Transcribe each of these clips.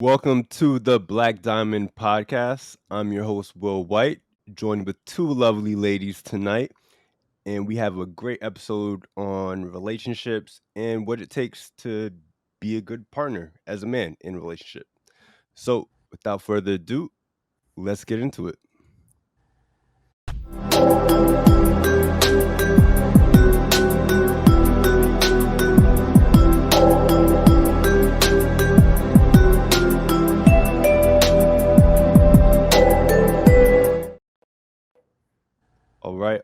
Welcome to the Black Diamond Podcast. I'm your host, Will White, joined with two lovely ladies tonight. And we have a great episode on relationships and what it takes to be a good partner as a man in a relationship. So, without further ado, let's get into it.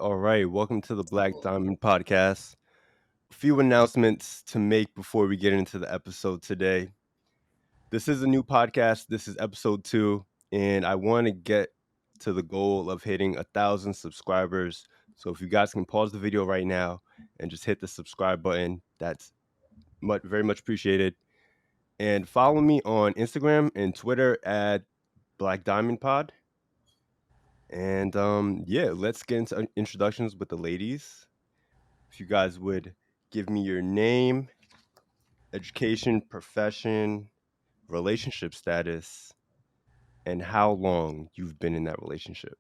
All right. Welcome to the Black Diamond Podcast. A few announcements to make before we get into the episode today. This is a new podcast. This is episode 2, and I want to get to the goal of hitting 1,000 subscribers. So if you guys can pause the video right now and just hit the subscribe button, that's very much appreciated. And follow me on Instagram and Twitter at Black Diamond Pod. And yeah, let's get into introductions with the ladies. If you guys would give me your name, education, profession, relationship status, and how long you've been in that relationship.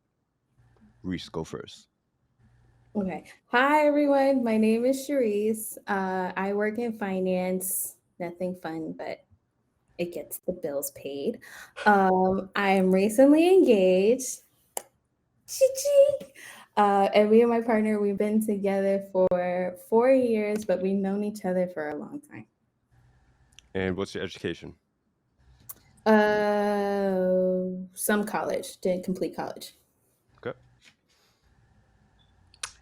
Reese, go first. Okay. Hi, everyone. My name is Charisse. I work in finance. Nothing fun, but it gets the bills paid. I am recently engaged. Chee-chee. And me and my partner, we've been together for 4 years, but we've known each other for a long time. And what's your education? Some college. Didn't complete college. Okay.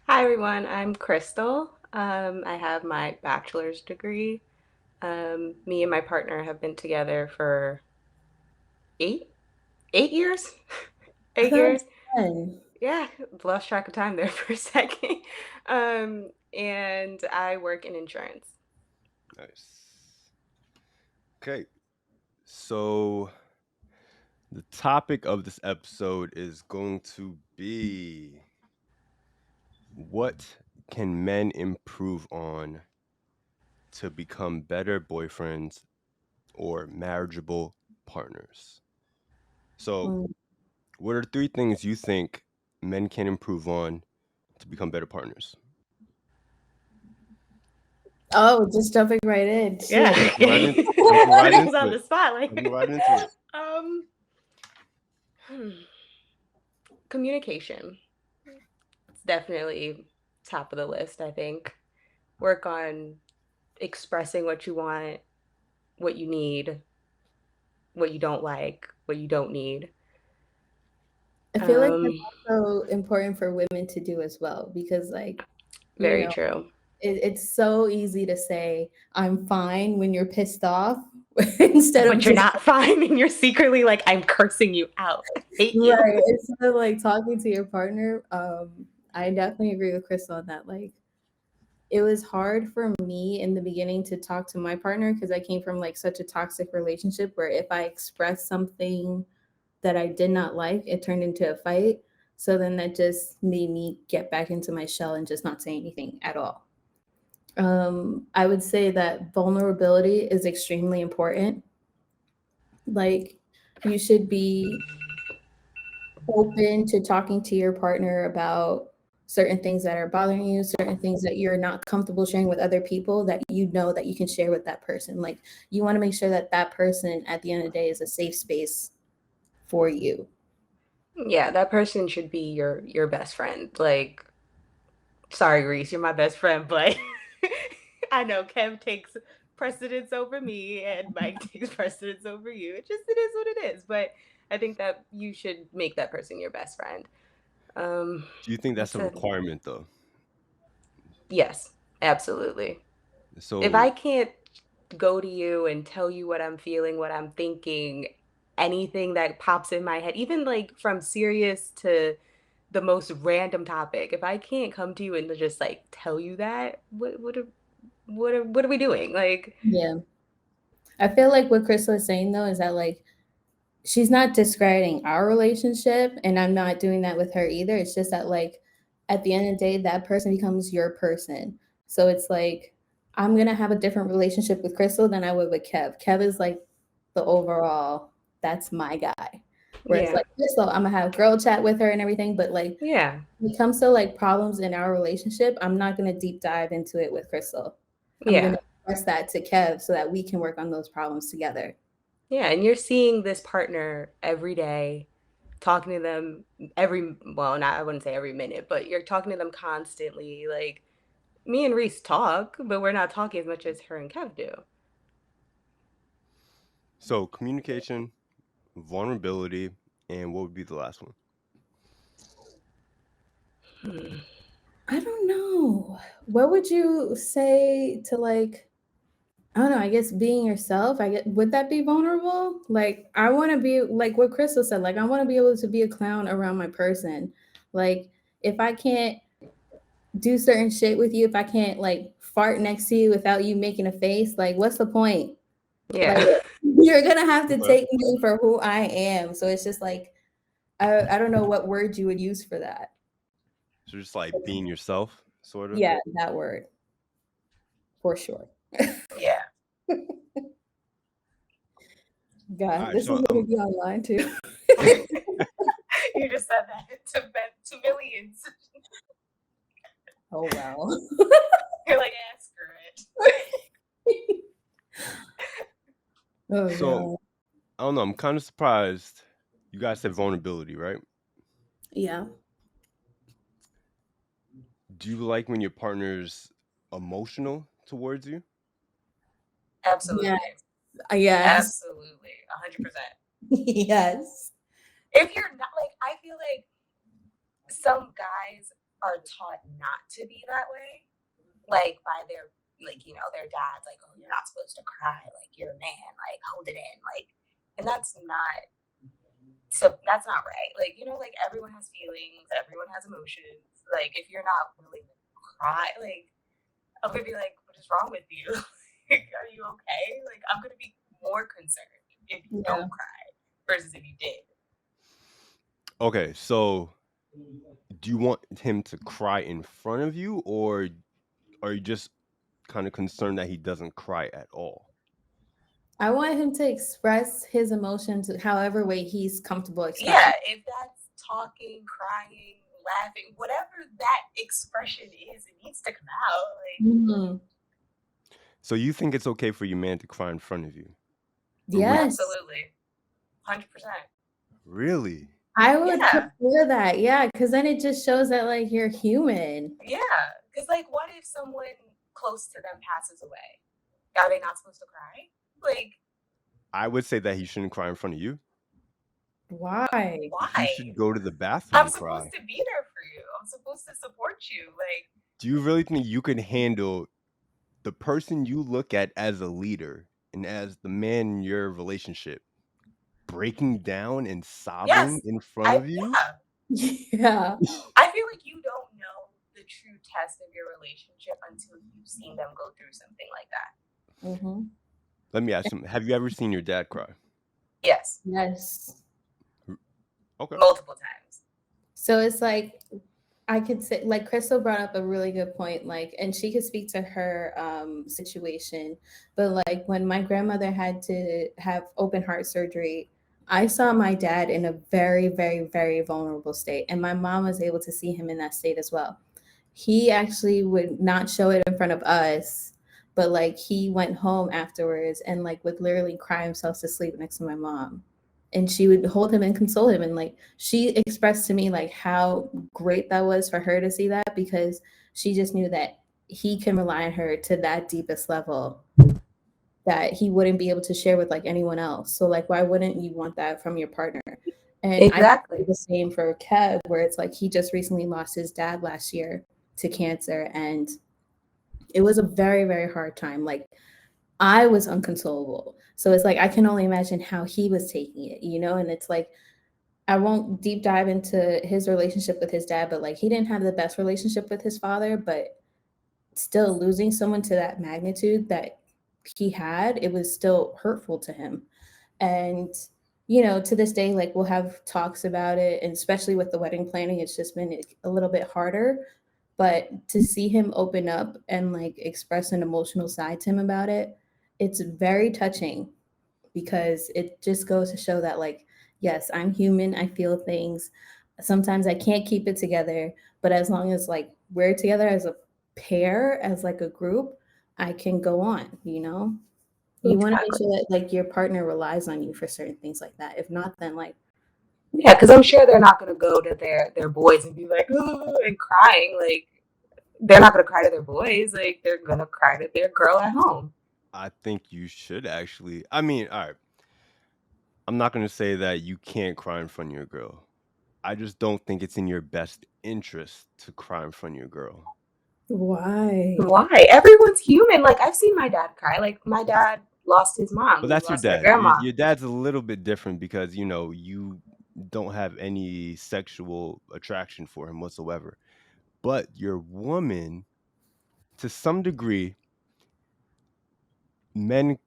Hi everyone, I'm Crystal. I have my bachelor's degree. Me and my partner have been together for eight years. 8 years. Yeah, lost track of time there for a second. And I work in insurance. Nice. Okay. So the topic of this episode is going to be, what can men improve on to become better boyfriends or marriageable partners? So, what are 3 things you think men can improve on to become better partners? Oh, just jumping right in. Yeah. Shit. Right into on the it. spot. Like, Right into it. Communication. It's definitely top of the list, I think. Work on expressing what you want, what you need, what you don't like, what you don't need. I feel like that's also important for women to do as well, because very true. It's so easy to say I'm fine when you're pissed off instead but you're not fine and you're secretly like, I'm cursing you out. I hate you. Right. Instead of like talking to your partner. I definitely agree with Crystal on that. Like, it was hard for me in the beginning to talk to my partner because I came from like such a toxic relationship where if I expressed something that I did not like, it turned into a fight. So then that just made me get back into my shell and just not say anything at all. I would say that vulnerability is extremely important. Like, you should be open to talking to your partner about certain things that are bothering you, certain things that you're not comfortable sharing with other people that you know that you can share with that person. Like, you want to make sure that that person at the end of the day is a safe space for you. Yeah, that person should be your best friend. Like, sorry, Reese, you're my best friend, but I know Kev takes precedence over me and Mike takes precedence over you. It is what it is. But I think that you should make that person your best friend. Do you think that's a requirement though? Yes, absolutely. So if I can't go to you and tell you what I'm feeling, what I'm thinking, anything that pops in my head, even like from serious to the most random topic, if I can't come to you and just like tell you that, what are we doing? Like, yeah, I feel like what Crystal is saying though is that like she's not discrediting our relationship, and I'm not doing that with her either. It's just that like at the end of the day, that person becomes your person. So it's like I'm gonna have a different relationship with Crystal than I would with Kev. Kev is like the overall, that's my guy. Where it's Yeah. like, Crystal, I'm gonna have girl chat with her and everything, but like Yeah. when it comes to like problems in our relationship, I'm not gonna deep dive into it with Crystal. I'm gonna Yeah. express that to Kev so that we can work on those problems together. Yeah. And you're seeing this partner every day, talking to them well, not, I wouldn't say every minute, but you're talking to them constantly. Like, me and Reese talk, but we're not talking as much as her and Kev do. So communication, vulnerability, and what would be the last one? Hmm. I don't know. What would you say to like, I don't know, I guess being yourself, I get, would that be vulnerable? Like I want to be like what Crystal said, like I want to be able to be a clown around my person. Like if I can't do certain shit with you, if I can't like fart next to you without you making a face, like what's the point? Like Yeah. you're gonna have to Okay. take me for who I am. So it's just like I don't know what word you would use for that. So just like being yourself, sort of. Yeah, that word for sure. Yeah. All God, right. this is So gonna be online too. You just said that to millions. Oh wow. You're like, yeah, screw it. Oh so god. I don't know. I'm kind of surprised. You guys said vulnerability, right? Yeah. Do you like when your partner's emotional towards you? Yeah. Absolutely. Yes. Absolutely. 100%. Yes. If you're not, like, I feel like some guys are taught not to be that way, like by their, like, their dad's like, oh, you're not supposed to cry, like you're a man, like hold it in, like, and that's not right. Like, like everyone has feelings, everyone has emotions. Like, if you're not willing to cry, like, I'm gonna be like, what is wrong with you? Like, are you okay? Like, I'm gonna be more concerned if you Yeah. don't cry versus if you did. Okay. So do you want him to cry in front of you, or are you just kind of concerned that he doesn't cry at all? I want him to express his emotions however way he's comfortable Yeah, expressing. if that's talking, crying, laughing, whatever that expression is, it needs to come out. Like, Mhm. So you think it's okay for your man to cry in front of you? Or would Yes. absolutely, 100%. really? I would Yeah, prefer that. Yeah, because then it just shows that like you're human. yeah. Because, like, what if someone close to them passes away? Are they not supposed to cry? Like, I would say that he shouldn't cry in front of you. Why? He should why? go to the bathroom I'm and cry. supposed to be there for you. I'm supposed to support you. Like, Do you really think you can handle the person you look at as a leader and as the man in your relationship breaking down and sobbing yes, in front of you? yeah. Yeah. I feel like you don't know the true test of your relationship until you've seen them go through something like that. Hmm. Let me ask you, have you ever seen your dad cry? Yes, Yes. Okay. multiple times. So it's like I could say like Crystal brought up a really good point, like, and she could speak to her situation. But like when my grandmother had to have open heart surgery, I saw my dad in a very, very, very vulnerable state. And my mom was able to see him in that state as well. He actually would not show it in front of us, but like he went home afterwards and like would literally cry himself to sleep next to my mom, and she would hold him and console him, and like she expressed to me like how great that was for her to see that, because she just knew that he can rely on her to that deepest level that he wouldn't be able to share with like anyone else. So like why wouldn't you want that from your partner? And I think Exactly. the same for Kev, where it's like he just recently lost his dad last year to cancer, and it was a very, very hard time. Like I was unconsolable. So it's like I can only imagine how he was taking it, you know? And it's like I won't deep dive into his relationship with his dad, but like he didn't have the best relationship with his father, but still losing someone to that magnitude that he had, it was still hurtful to him. And to this day, like we'll have talks about it, and especially with the wedding planning, it's just been a little bit harder. But to see him open up and like express an emotional side to him about it, it's very touching. because it just goes to show that, like, yes, I'm human, I feel things. Sometimes I can't keep it together, but as long as like we're together as a pair, as like a group, I can go on, you know? You want to make Exactly. sure that like your partner relies on you for certain things like that. If not, then like, Yeah, because I'm sure they're not gonna go to their boys and be like, "Ugh," and crying. Like they're not gonna cry to their boys. Like they're gonna cry to their girl at home. I think you should actually. I mean, all right. I'm not going to say that you can't cry in front of your girl. I just don't think it's in your best interest to cry in front of your girl. why? Why? Everyone's human. Like I've seen my dad cry. Like my dad lost his mom. But We that's your lost our dad. Your, grandma. your dad's a little bit different because, you don't have any sexual attraction for him whatsoever. But your woman, to some degree, men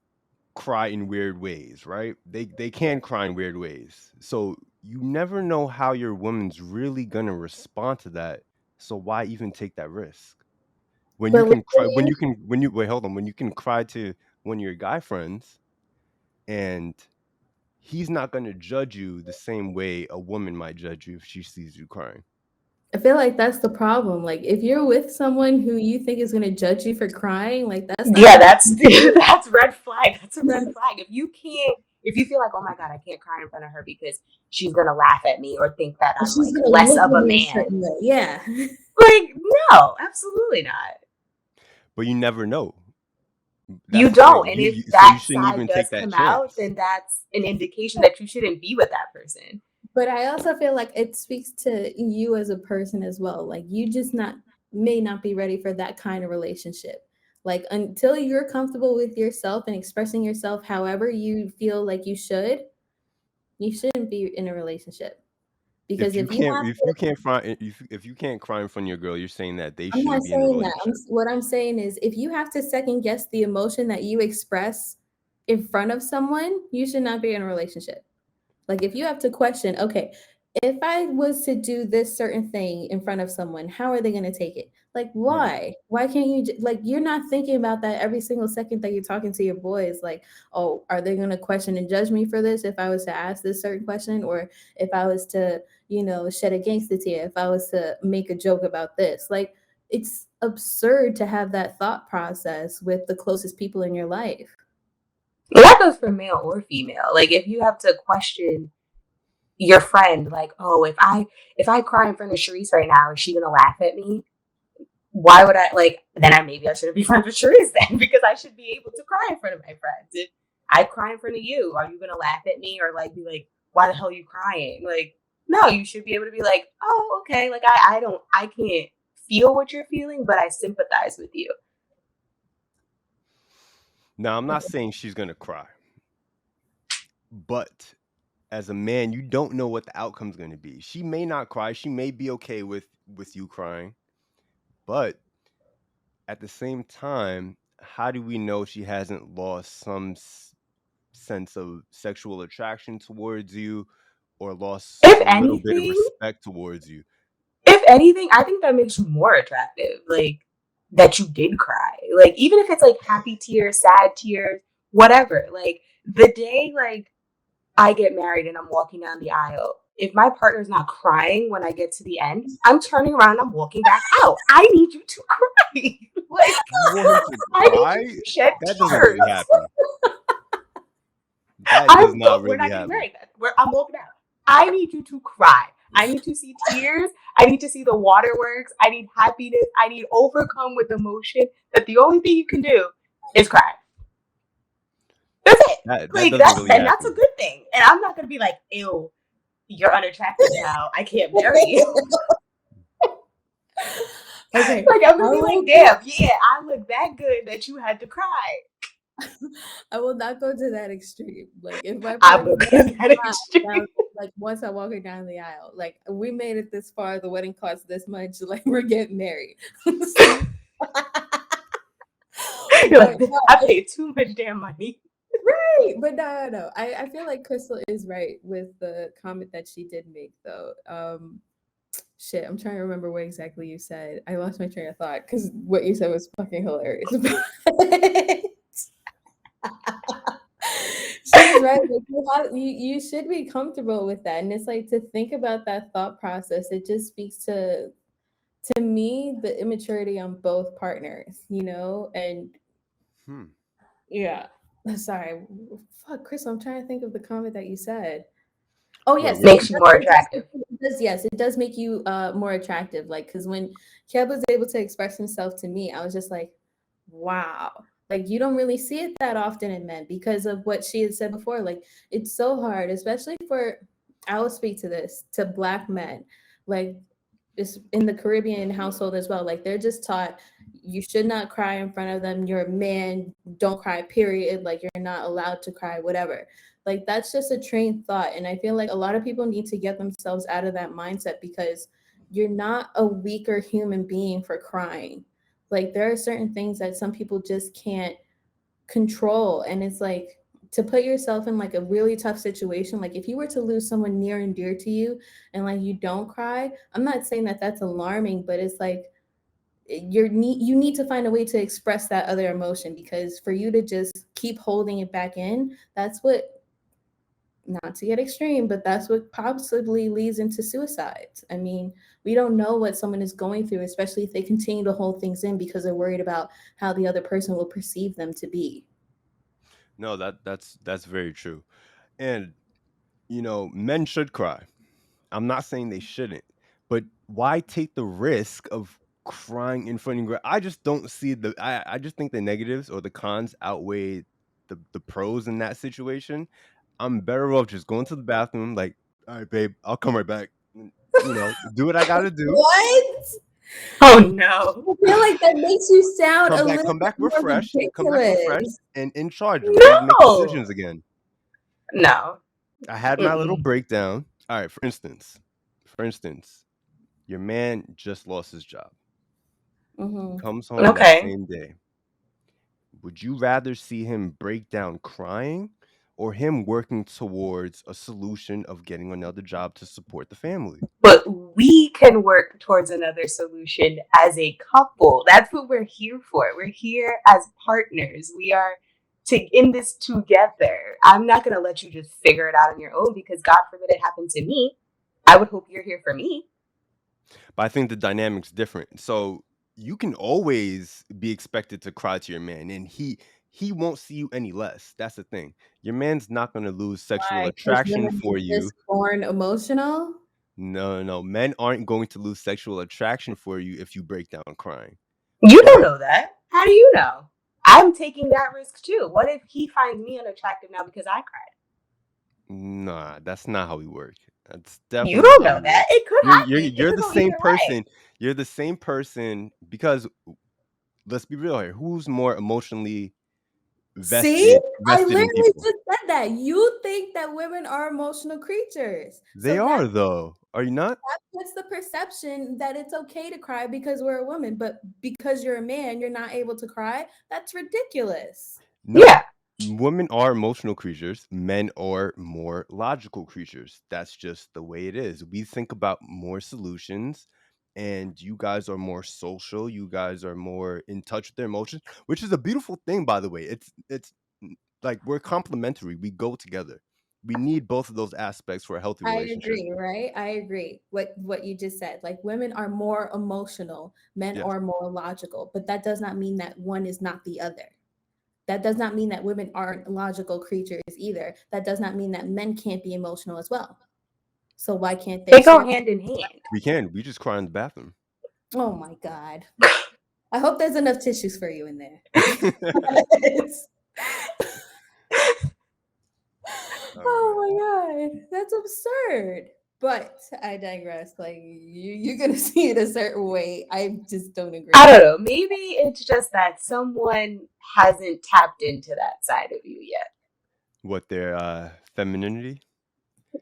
cry in weird ways, right? They can cry in weird ways. So you never know how your woman's really gonna respond to that. So why even take that risk? When you But can cry, literally, when you wait, hold on, when you can cry to one of your guy friends and he's not gonna judge you the same way a woman might judge you if she sees you crying. I feel like that's the problem. Like, if you're with someone who you think is gonna judge you for crying, like that's not Yeah, gonna that's that's red flag. That's a be. red flag. If you feel like, oh my god, I can't cry in front of her because she's gonna laugh at me or think that I'm She's like gonna less look of at a me a man. certain way. Yeah. Like, no, absolutely not. But you never know. You That's the don't. thing. And if So you that shouldn't side even take does that come out, chance. then that's an indication that you shouldn't be with that person. But I also feel like it speaks to you as a person as well. Like, you just not may not be ready for that kind of relationship. Like, until you're comfortable with yourself and expressing yourself however you feel like you shouldn't be in a relationship. Because if you have If you can't find if you can't cry in front of your girl, you're saying that they I'm not shouldn't be in a saying that. relationship. What I'm saying is, if you have to second guess the emotion that you express in front of someone, you should not be in a relationship. Like, if you have to question, okay, if I was to do this certain thing in front of someone, how are they going to take it? Like, Hmm. why? Why can't you like, you're not thinking about that every single second that you're talking to your boys? Like, oh, are they going to question and judge me for this if I was to ask this certain question, or if I was to, shed a gangster tear, if I was to make a joke about this? Like, it's absurd to have that thought process with the closest people in your life. And that goes for male or female. Like if you have to question your friend, like, oh, if I cry in front of Sharice right now, is she gonna laugh at me? Why would I like then I shouldn't be friends with Sharice then because I should be able to cry in front of my friends. If I cry in front of you, are you gonna laugh at me or like be like, why the hell are you crying? Like, no, you should be able to be like, oh, okay, like I can't feel what you're feeling, but I sympathize with you. Now, I'm not saying she's gonna cry, but as a man, you don't know what the outcome's gonna be. She may not cry. She may be okay with you crying, but at the same time, how do we know she hasn't lost some sense of sexual attraction towards you or lost If a little bit of anything, respect towards you? if anything, I think that makes you more attractive. Like that you did cry. Like even if it's like happy tears, sad tears, whatever. Like the day like I get married and I'm walking down the aisle, if my partner's not crying when I get to the end, I'm turning around and I'm walking back out. I need you to cry. Like You want him to I need cry? you to shed That doesn't tears. really happen. That does not We're really not getting happen. married. I'm walking out. I need you to cry. I need to see tears. I need to see the waterworks. I need happiness. I need overcome with emotion that the only thing you can do is cry. That's it. That Like doesn't really that's a happen. good thing. And I'm not gonna be like, ew, you're unattractive now. I can't marry you. Okay, Like I'm I gonna be will like, damn, yeah, I look that good that you had to cry. I will not go to that extreme. Like, if my I'm partner gonna go to doesn't that cry extreme. down, like once I'm walking down the aisle, like, we made it this far, the wedding cost this much, like, we're getting married. You're But like, no, I paid too much damn money. right. But no. I feel like Crystal is right with the comment that she did make, though. Shit, I'm trying to remember what exactly you said. I lost my train of thought because what you said was fucking hilarious. She's right. Like you should be comfortable with that. And it's like to think about that thought process, it just speaks to me the immaturity on both partners, you know? And Hmm. yeah. Sorry. Fuck, Chris, I'm trying to think of the comment that you said. Oh What yes, was it Makes it? you more does, attractive. it does. Yes, it does make you more attractive. Like, because when Kev was able to express himself to me, I was just like, wow. Like you don't really see it that often in men because of what she had said before. Like it's so hard, especially for. I will speak to this to Black men. Like it's in the Caribbean household as well. Like they're just taught you should not cry in front of them. You're a man. Don't cry. Period. Like you're not allowed to cry. Whatever. Like that's just a trained thought. And I feel like a lot of people need to get themselves out of that mindset because you're not a weaker human being for crying. Like there are certain things that some people just can't control. And it's like to put yourself in like a really tough situation. Like if you were to lose someone near and dear to you and like you don't cry, I'm not saying that that's alarming, but it's like you need to find a way to express that other emotion because for you to just keep holding it back in, that's what not to get extreme, but that's what possibly leads into suicides. I mean, we don't know what someone is going through, especially if they continue to hold things in because they're worried about how the other person will perceive them to be. No, that's very true. And men should cry. I'm not saying they shouldn't, but why take the risk of crying in front of your? I just don't see the. I just think the negatives or the cons outweigh the pros in that situation. I'm better off just going to the bathroom, like, all right, babe, I'll come right back. Do what I gotta do. What? Oh no. I feel like that makes you sound a little Come bit back more refreshed, ridiculous. and in charge, ready to make No. decisions again. No. I had my little Mm-mm. breakdown. All right, for instance, your man just lost his job. Hmm. Comes home that Okay. same day. Would you rather see him break down crying or him working towards a solution of getting another job to support the family? But we can work towards another solution as a couple. That's what we're here for. We're here as partners. We are in this together. I'm not going to let you just figure it out on your own because God forbid it happened to me. I would hope you're here for me. But I think the dynamic's different. So you can always be expected to cry to your man, and he won't see you any less. That's the thing. Your man's not going to lose sexual Why? Because attraction women for are just you. born emotional. No, no, no. Men aren't going to lose sexual attraction for you if you break down crying. You don't But know that. How do you know? I'm taking that risk too. What if he finds me unattractive now because I cried? nah, that's not how we work. That's You definitely not don't how know we work. that. It could happen. It You're could the go same either way. person. You're the same person because let's be real here. Who's more emotionally See, I vested in literally people? just said that. You think that women are emotional creatures. They So are though. Are you not? that puts the perception that it's okay to cry because we're a woman, but because you're a man, you're not able to cry. That's ridiculous. No. Yeah. Women are emotional creatures. Men are more logical creatures. That's just the way it is. We think about more solutions, and you guys are more social. You guys are more in touch with their emotions, which is a beautiful thing, by the way. Like we're complementary. We go together. We need both of those aspects for a healthy I relationship. agree, right? I agree. What you just said. Like women are more emotional, men Yes. are more logical, but that does not mean that one is not the other. That does not mean that women aren't logical creatures either. That does not mean that men can't be emotional as well. So why can't they They go share? hand in hand. We can. We just cry in the bathroom. Oh my god. I hope there's enough tissues for you in there. All Oh right. my god, that's absurd. But I digress. Like you're gonna see it a certain way. I just don't agree. I don't know. Maybe it's just that someone hasn't tapped into that side of you yet. What their femininity?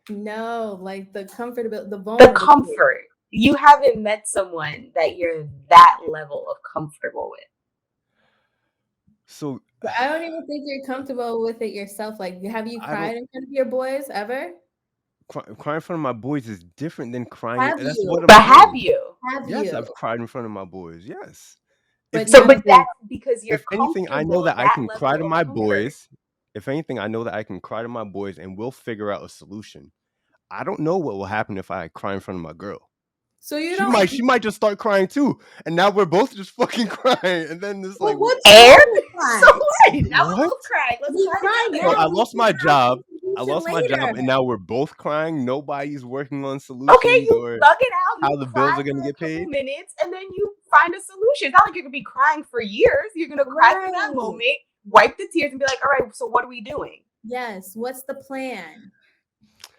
No, like the comfortable, the The vulnerable. comfort. You haven't met someone that you're that level of comfortable with. So But I don't even think you're comfortable with it yourself. Like, have you I don't cried in front of your boys ever? crying in front of my boys is different than crying. Have That's you? what I'm But have saying. you? Have Yes, you? I've cried in front of my boys. Yes. If But So, not but anything, that's because you're if anything, I know comfortable. that I That can cry level to of my comfort. boys. If anything, I know that I can cry to my boys and we'll figure out a solution. I don't know what will happen if I cry in front of my girl. So you She don't. might just start crying too, and now we're both just fucking crying, and then it's like, Well, what's Air? wrong with So that? what? Now we're what? both crying. Let's We cry cry together. So now. I We lost my figure out job. the I solution lost my job, later. and now we're both crying. Nobody's working on Okay, solutions you or thug it out, how you the bills cry are gonna for a get couple paid. minutes, and then you find a solution. It's not like you're gonna be crying for years. You're gonna cry for that Right. moment, wipe the tears, and be like, all right, so what are we doing? Yes. What's the plan?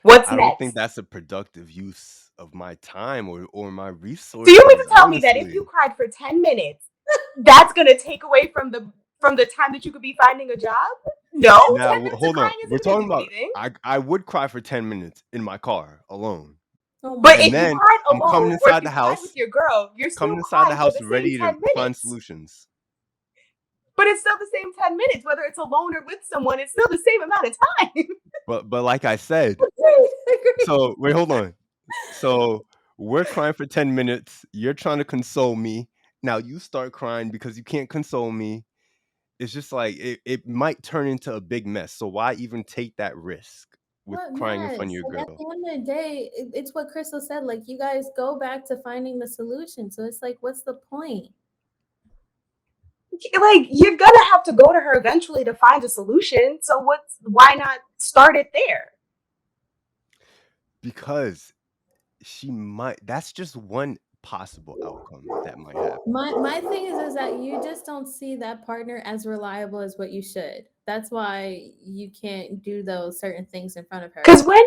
What's I don't think next? that's a productive use of my time or my Do resources. you mean to tell me that if Honestly, you cried for 10 minutes, that's gonna take away from the time that you could be finding a job? No, now 10 minutes of hold on. crying We're isn't gonna talking do about. anything. I would cry for 10 minutes in my car alone, Oh But my if and you then cried I'm coming alone, or if inside you the cried with house, your girl, you're still coming inside the crying for house the same ready to 10 find minutes. solutions. But it's still the same 10 minutes, whether it's alone or with someone, it's still the same amount of time. But like I said, so wait, hold on. So we're crying for 10 minutes. You're trying to console me. Now you start crying because you can't console me. It's just like it might turn into a big mess. So why even take that risk with What crying in front of mess? your Like at girl? the end of the day, it's what Crystal said. Like you guys go back to finding the solution. So it's like, what's the point? Like, you're gonna have to go to her eventually to find a solution. So why not start it there? Because she might that's just one possible outcome that might happen. My thing is that you just don't see that partner as reliable as what you should. That's why you can't do those certain things in front of her. Because when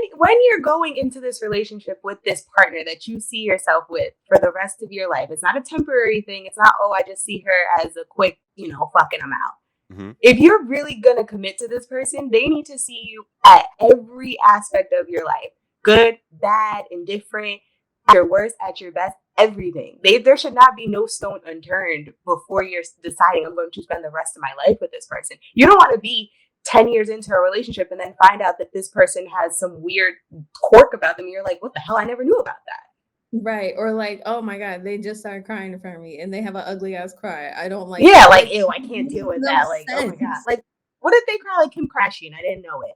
you're going into this relationship with this partner that you see yourself with for the rest of your life, it's not a temporary thing. It's not, oh, I just see her as a quick, fucking I'm out. Mm-hmm. If you're really gonna commit to this person, they need to see you at every aspect of your life. Good, bad, indifferent, at your worst, at your best, everything. There should not be no stone unturned before you're deciding I'm going to spend the rest of my life with this person. You don't want to be 10 years into a relationship and then find out that this person has some weird quirk about them. You're like, what the hell? I never knew about that. Right. Or like, oh my God, they just started crying in front of me and they have an ugly ass cry. I don't like Yeah, that. like, ew, I can't deal with no that. Like, oh my God. sense. Like, what if they cry like Kim Kardashian? I didn't know it.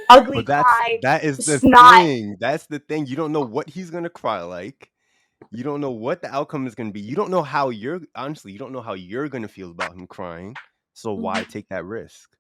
Ugly But cry, that is the snot. thing. That's the thing. You don't know what he's gonna cry like. You don't know what the outcome is gonna be. You don't know how you don't know how you're gonna feel about him crying. So why take that risk?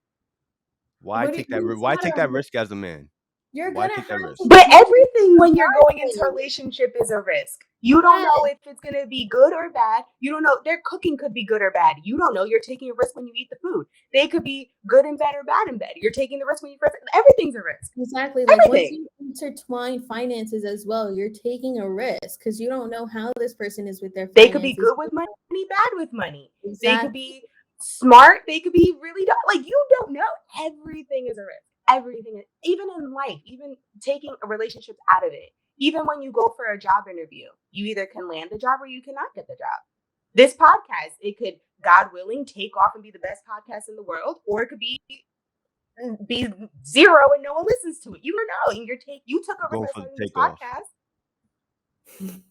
Why What do take that you why take that gotta- risk as a man? You're Why gonna take that have risk? to But do everything when you're going into a something. relationship is a risk. You don't know Yes. if it's going to be good or bad. You don't know. Their cooking could be good or bad. You don't know. You're taking a risk when you eat the food. They could be good and bad or bad and bad. You're taking the risk when you first. Everything's a risk. Exactly. Like once Everything. you intertwine finances as well, you're taking a risk because you don't know how this person is with their They could be finances. good with money, bad with money. Exactly. They could be smart. They could be really dumb. Like, you don't know. Everything is a risk. Everything, even in life, even taking a relationship out of it. Even when you go for a job interview, you either can land the job or you cannot get the job. This podcast, it could, God willing, take off and be the best podcast in the world, or it could be zero and no one listens to it. You don't know. And you took a Going risk for by the starting this takeoff. podcast.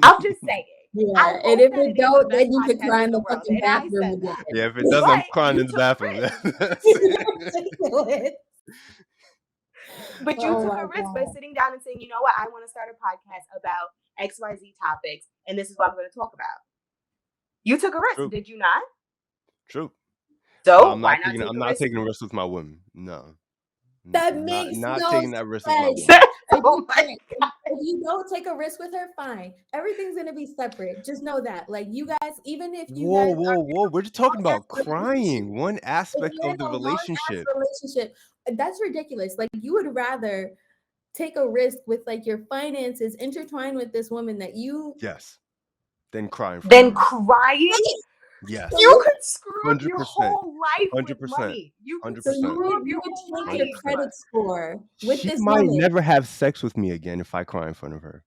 I'm just saying. Yeah, and if it don't, then you could cry in the world, fucking and I bathroom said again. that. Yeah, if it doesn't, I'm But crying you in the took a bathroom. risk. That's it. Ridiculous. But you Oh took my a risk by God. sitting down and saying, you know what, I want to start a podcast about XYZ topics, and this is what I'm going to talk about. You took a risk, True. did you not? True. So But I'm why not not taking take I'm a not risk? taking a risk with my women. No. That makes Not no taking that risk with my sense. woman. Oh my God. If you don't take a risk with her, fine. Everything's gonna be separate. Just know that. Like you guys, even if you guys Whoa. We're just talking about long-ass relationship, crying. One if aspect you're of in the a long-ass relationship. relationship, that's ridiculous. Like you would rather take a risk with like your finances intertwined with this woman that you Yes. Then cry in front Then of her. crying? Yes. You could screw up your 100%. whole life with 100%. money. You could 100%. so screw up you your would whole change your life. 100%. credit score with She this might woman. never have sex with me again if I cry in front of her.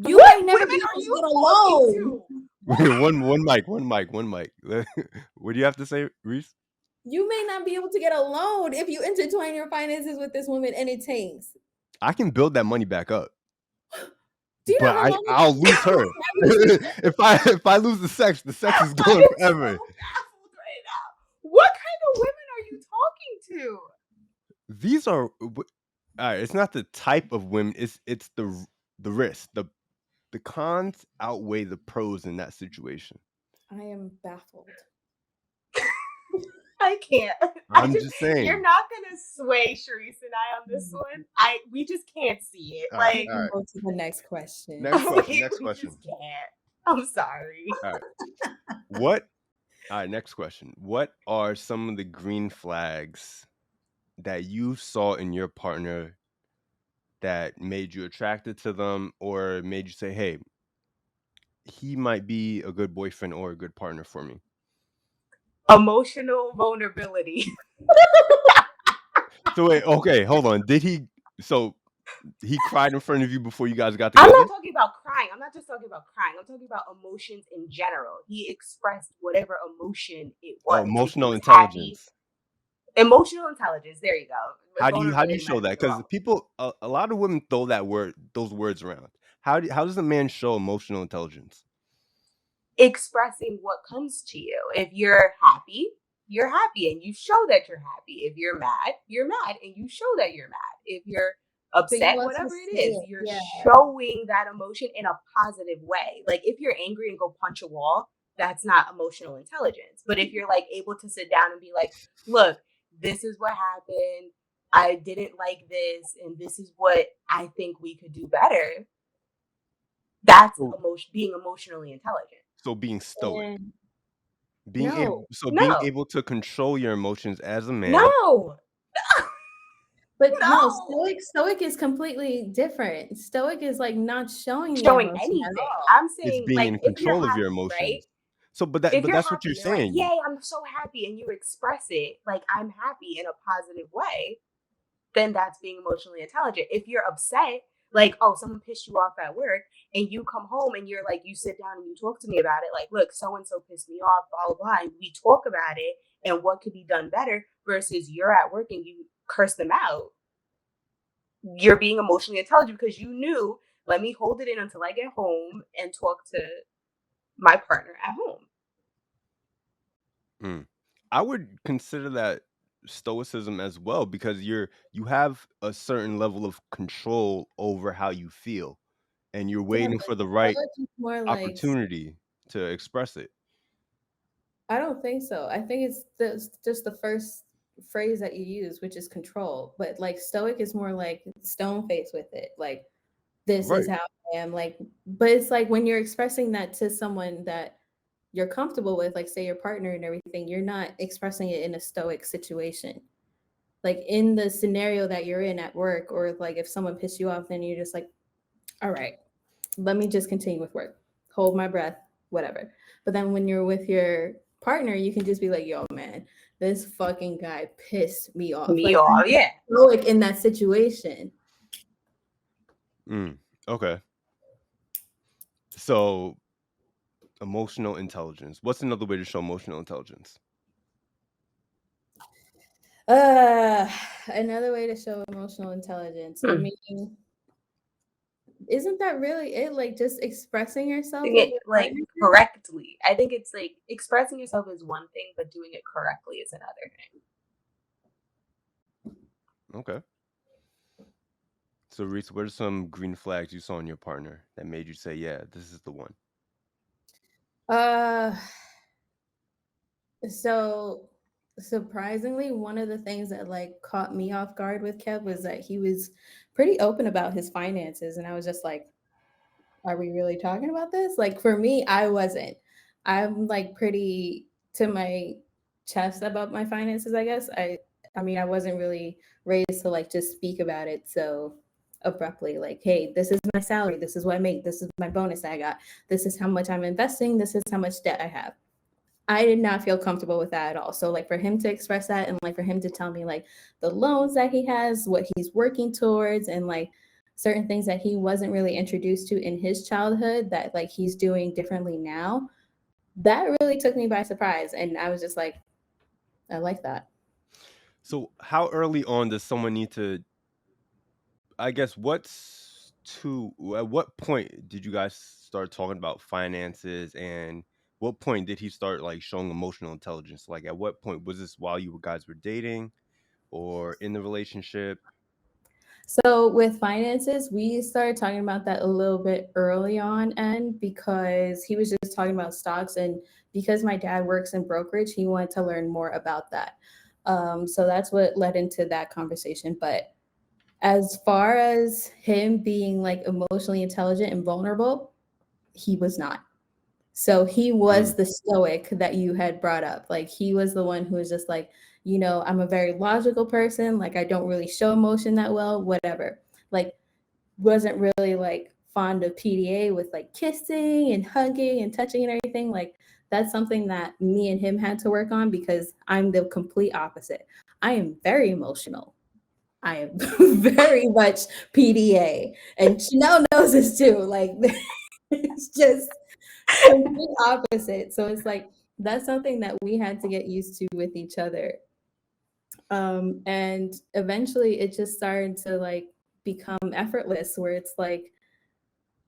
You What might never be women able are to you get a talking loan. Wait, one mic. What do you have to say, Reese? You may not be able to get a loan if you intertwine your finances with this woman and it tanks. I can build that money back up. Do you know But how long I'll lose her. if I lose the sex is I'm gone so forever. baffled right now. What kind of women are you to? These are all right. It's not the type of women. It's the risk. The cons outweigh the pros in that situation. I am baffled. I can't. I'm just You're saying. not gonna sway Sharice and I on this one. We just can't see it. All right, Like, all right. Go to the next question. Next question. we, Next we question. just can't. I'm sorry. All right. What? All right. Next question. What are some of the green flags that you saw in your partner that made you attracted to them, or made you say, "Hey, he might be a good boyfriend or a good partner for me"? Emotional vulnerability. So wait, okay, hold on. Did he? So he cried in front of you before you guys got I'm together? not talking about crying. I'm not just talking about crying. I'm talking about emotions in general. He expressed whatever emotion it Oh, was. If he emotional was happy, intelligence. emotional intelligence. There you go. How do you Vulnerability might show have that? been the Because wrong. people, a lot of women throw those words around. How does a man show emotional intelligence? Expressing what comes to you. If you're happy and you show that you're happy. If you're mad and you show that you're mad. If you're But you upset, also whatever it say is, it. you're Yeah. showing that emotion in a positive way. Like if you're angry and go punch a wall, that's not emotional intelligence. But if you're like able to sit down and be like, look, this is what happened. I didn't like this, and this is what I think we could do better. That's So, being emotionally intelligent. so being stoic, And being able, no, so being No, able to control your emotions as a man. no, but no, no. stoic is completely different. Stoic is like not showing the Showing emotion at anything. all. I'm It's saying, being like, in if you're control of your happy, right? emotions. So, If but you're that's what you're happy, you're like, saying. yay, I'm so happy, and you express it like I'm happy in a positive way, then that's being emotionally intelligent. If you're upset, like, oh, someone pissed you off at work, and you come home and you're like, you sit down and you talk to me about it, like, look, so and so pissed me off, blah, blah, blah, and we talk about it and what could be done better versus you're at work and you curse them out. You're being emotionally intelligent because you knew, let me hold it in until I get home and talk to my partner at home. Mm. I would consider that stoicism as well, because you have a certain level of control over how you feel, and you're Yeah, waiting but for the right stoic is more like opportunity to express it. I don't think so. I think it's just the first phrase that you use, which is control. But like stoic is more like stone face with it. Like this is Right. how I am. Like, but it's like when you're expressing that to someone that you're comfortable with, like say your partner and everything, you're not expressing it in a stoic situation. Like in the scenario that you're in at work, or like if someone pissed you off, then you're just like, all right, let me just continue with work, hold my breath, whatever. But then when you're with your partner, you can just be like, yo, man, this fucking guy pissed me off. Me Like, all, yeah. stoic in that situation. Mm. Okay. So emotional intelligence. What's another way to show emotional intelligence? Uh, Another way to show emotional intelligence. I mean, isn't that really it? Like just expressing yourself Doing with it your like partner? correctly. I think it's like expressing yourself is one thing, but doing it correctly is another thing. Okay. So Reese, what are some green flags you saw in your partner that made you say, "Yeah, this is the one"? Uh, so surprisingly, one of the things that like caught me off guard with Kev was that he was pretty open about his finances, and I was just like, are we really talking about this? Like for me, I wasn't. I'm like pretty to my chest about my finances, I guess. I mean, I wasn't really raised to like just speak about it so abruptly, like, hey, this is my salary, this is what I make, this is my bonus I got, this is how much I'm investing, this is how much debt I have. I did not feel comfortable with that at all. So like for him to express that and like for him to tell me like the loans that he has, what he's working towards, and like certain things that he wasn't really introduced to in his childhood that like he's doing differently now, that really took me by surprise. And I was just like, I like that. So how early on does someone need to, I guess, at what point did you guys start talking about finances, and what point did he start like showing emotional intelligence? Like at what point was this, while you guys were dating? or in the relationship? So with finances, we started talking about that a little bit early on, and because he was just talking about stocks, and because my dad works in brokerage, he wanted to learn more about that. So that's what led into that conversation. But as far as him being like emotionally intelligent and vulnerable, he was not. So he Mm. was the stoic that you had brought up. Like he was the one who was just like, I'm a very logical person. Like I don't really show emotion that well, whatever. Like wasn't really like fond of PDA with like kissing and hugging and touching and everything. Like that's something that me and him had to work on because I'm the complete opposite. I am very emotional. I am very much PDA. And Chanel knows this too. Like it's just complete opposite. So it's like that's something that we had to get used to with each other. And eventually it just started to like become effortless where it's like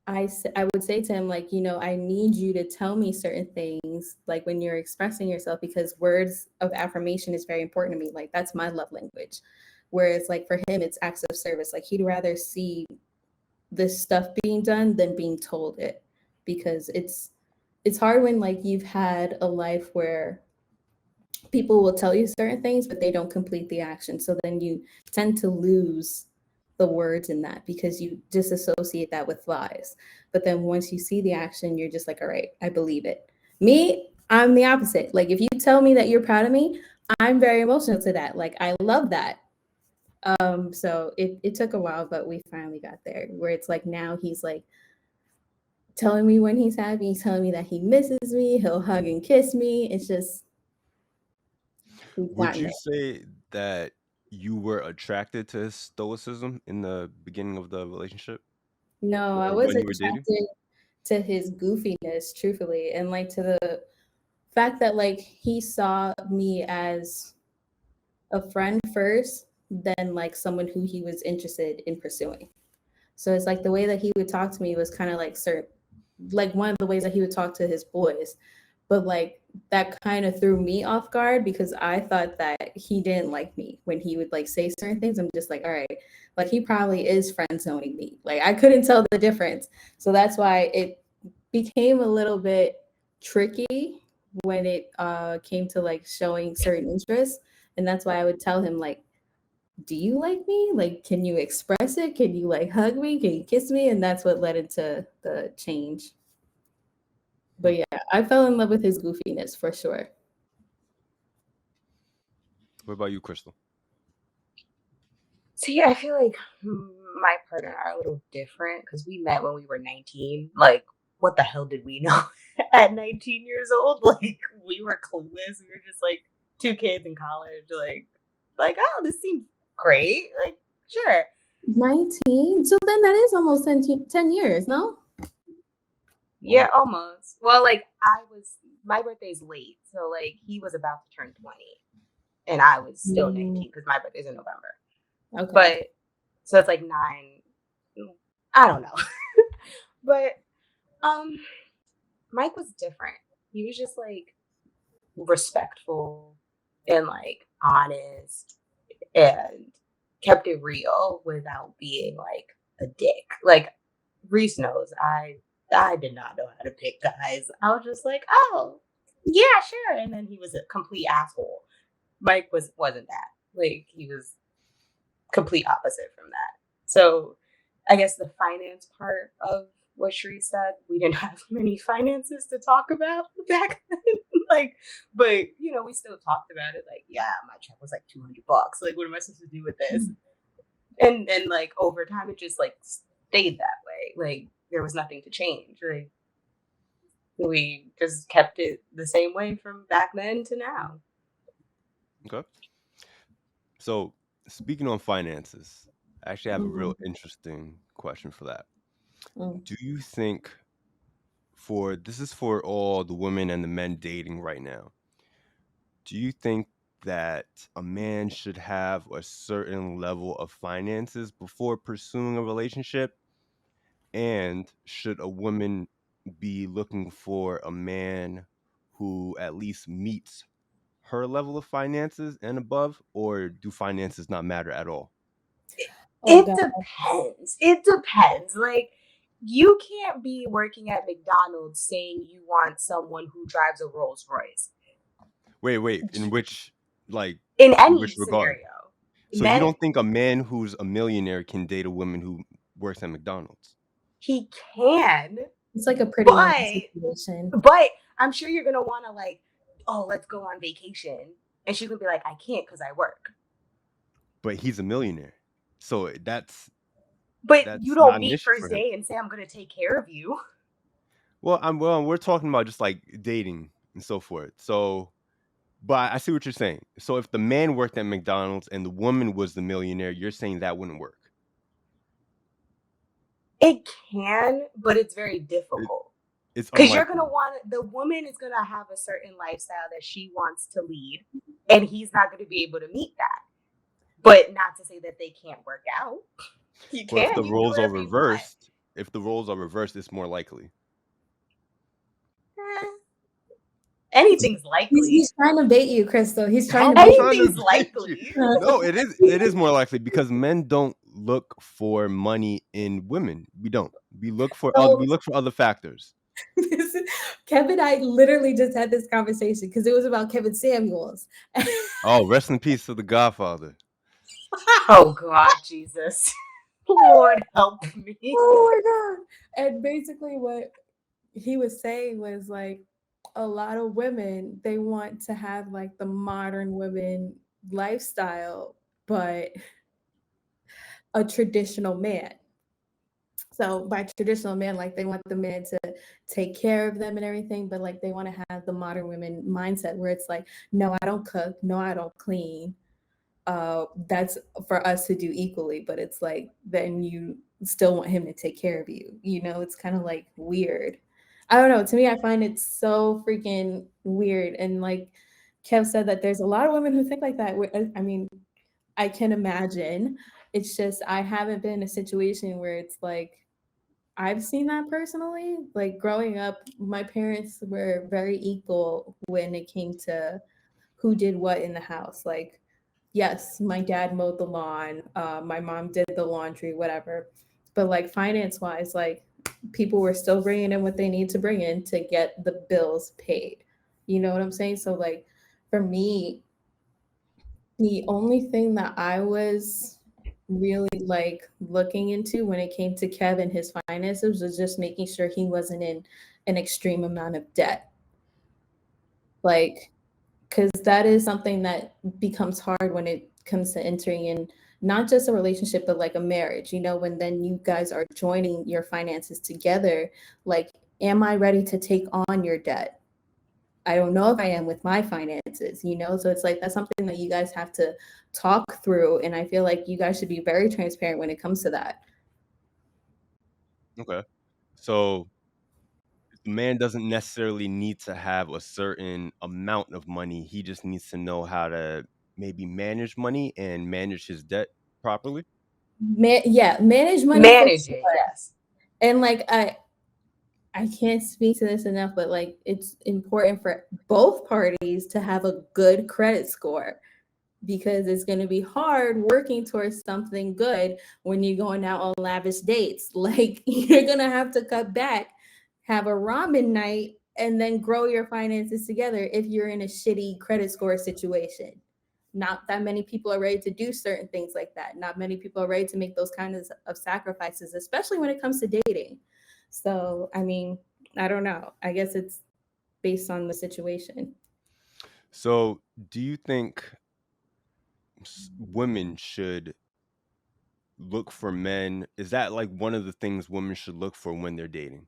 I would say to him like, I need you to tell me certain things like when you're expressing yourself because words of affirmation is very important to me. Like that's my love language. Whereas like for him it's acts of service. Like he'd rather see this stuff being done than being told it because it's hard when like you've had a life where people will tell you certain things but they don't complete the action, so then you tend to lose the words in that because you disassociate that with lies. But then once you see the action you're just like, all right, I believe it. Me, I'm the opposite. Like if you tell me that you're proud of me, I'm very emotional to that. Like I love that. So it took a while but we finally got there where it's like now he's like telling me when he's happy, he's telling me that he misses me, he'll hug and kiss me. It's just we've Would gotten you there. say that you were attracted to his stoicism in the beginning of the relationship No, I or was when you were dating? attracted to his goofiness, truthfully, and like to the fact that like he saw me as a friend first, then like someone who he was interested in pursuing. So it's like the way that he would talk to me was kind of like certain, like one of the ways that he would talk to his boys. But like that kind of threw me off guard because I thought that he didn't like me when he would like say certain things. I'm just like, all right, like he probably is friend zoning me. Like I couldn't tell the difference. So that's why it became a little bit tricky when it came to like showing certain interests. And that's why I would tell him like, do you like me? Like, can you express it? Can you like hug me? Can you kiss me? And that's what led into the change. Hmm. But yeah, I fell in love with his goofiness for sure. What about you, Crystal? See, I feel like my partner and I are a little different because we met when we were 19. Like, what the hell did we know at 19 years old? Like, we were clueless. We were just like two kids in college. Like, oh, this seems great. Like, sure. 19? So then that is almost 10 years, no? Yeah, almost. Well, like, my birthday's late. So, like, he was about to turn 20 and I was still Mm, 19 because my birthday's in November. okay. But, so it's like 9. I don't know. But, um, Mike was different. He was just like respectful and like honest and kept it real without being like a dick. Like Reese knows I did not know how to pick guys. I was just like, oh yeah, sure. And then he was a complete asshole. Mike wasn't that. Like he was complete opposite from that. So I guess the finance part of what Sheree said, we didn't have many finances to talk about back then. Like, but we still talked about it. Like, yeah, my check was like $200. Like, what am I supposed to do with this? And like over time, it just like stayed that way. Like, there was nothing to change. Like, we just kept it the same way from back then to now. Okay. So, speaking on finances, I actually have a real Mhm. interesting question for that. Mm. Do you think for this is for all the women and the men dating right now, do you think that a man should have a certain level of finances before pursuing a relationship? And should a woman be looking for a man who at least meets her level of finances and above, or do finances not matter at all? Oh It God. depends. It depends. Like, you can't be working at McDonald's saying you want someone who drives a Rolls Royce. Wait. In which, like, In in any which regard? scenario. So you Men, don't think a man who's a millionaire can date a woman who works at McDonald's? he can, It's like a pretty woman but situation. I'm sure you're gonna want to, like, oh, let's go on vacation, and she could be like, I can't because I work. But he's a millionaire, so But you that's not don't an meet issue first for him. day and say I'm gonna take care of you. Well, we're talking about just like dating and so forth. So, but I see what you're saying. So if the man worked at McDonald's and the woman was the millionaire, you're saying that wouldn't work. It can, but it's very It, difficult. it's Because you're gonna unlikely. want the woman is gonna have a certain lifestyle that she wants to lead, and he's not gonna be able to meet that. But not to say that they can't work out. You But can, you can do whatever you want. if the roles are reversed, it's more likely. Eh, anything's likely. He's trying to bait you, Crystal. He's How trying to am I bait trying to Anything's bait you? likely. No, it is more likely because men don't look for money in women. We don't. We So look for other factors. Kevin and I literally just had this conversation because it was about Kevin Samuels. Oh, rest in peace to the Godfather. Oh God, Jesus. Lord help me. Oh my God. And basically what he was saying was like a lot of women, they want to have like the modern women lifestyle, but a traditional man. So by traditional man, like they want the man to take care of them and everything, but like they want to have the modern women mindset where it's like, no, I don't cook, no, I don't clean. That's for us to do equally, but it's like then you still want him to take care of you. It's kind of like weird. I don't know. To me, I find it so freaking weird. And like Kev said, that there's a lot of women who think like that. I mean, I can imagine. It's just I haven't been in a situation where it's like I've seen that personally. Like growing up, my parents were very equal when it came to who did what in the house. Like, yes, my dad mowed the lawn, my mom did the laundry, whatever. But like finance wise, like people were still bringing in what they need to bring in to get the bills paid. You know what I'm saying? So like for me, the only thing that I was really like looking into when it came to Kev and his finances was just making sure he wasn't in an extreme amount of debt. Like, because that is something that becomes hard when it comes to entering in not just a relationship, but like a marriage, when then you guys are joining your finances together. Like, am I ready to take on your debt? I don't know if I am with my finances. So it's like that's something that you guys have to talk through. And I feel like you guys should be very transparent when it comes to that. Okay. So the man doesn't necessarily need to have a certain amount of money. He just needs to know how to maybe manage money and manage his debt properly. Yeah, manage money for Manage it, sure. yes. And like I can't speak to this enough, but like it's important for both parties to have a good credit score because it's going to be hard working towards something good when you're going out on lavish dates. Like you're going to have to cut back, have a ramen night, and then grow your finances together if you're in a shitty credit score situation. Not that many people are ready to do certain things like that. Not many people are ready to make those kinds of sacrifices, especially when it comes to dating. So, I mean, I don't know. I guess it's based on the situation. So, do you think women should look for men? Is that like one of the things women should look for when they're dating?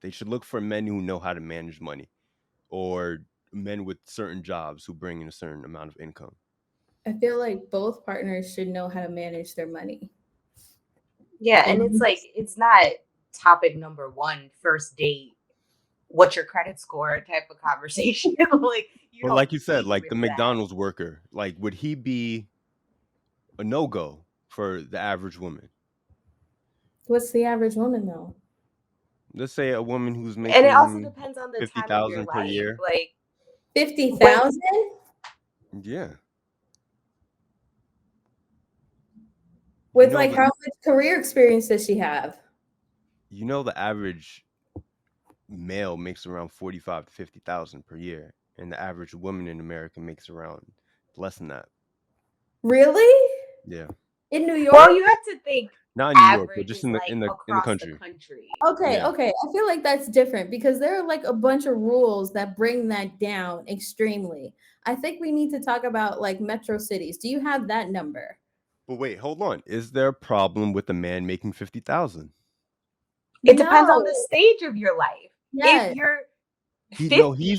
They should look for men who know how to manage money or men with certain jobs who bring in a certain amount of income. I feel like both partners should know how to manage their money. Yeah, and it's And like, it's not topic number one, first date, what's your credit score type of conversation. Like, you But don't like you said, lead like with the that. McDonald's worker, like would he be a no-go for the average woman? what's the average woman though? Let's say a woman who's And it also making depends on the time of your 50,000 per life. year. Like, when 50,000? Yeah. You With know like the how much career experience does she have? the average male makes around 45 to 50,000 per year, and the average woman in America makes around less than that. Really? Yeah. In New Well, York? you have to think Not in New York, but average just is like in the across the country. country. Okay, Yeah. okay. I feel like that's different because there are like a bunch of rules that bring that down extremely. I think we need to talk about like metro cities. Do you have that number? But wait, hold on. Is there a problem with a man making 50,000? It depends on No. the stage of your life. If Yes. you're He's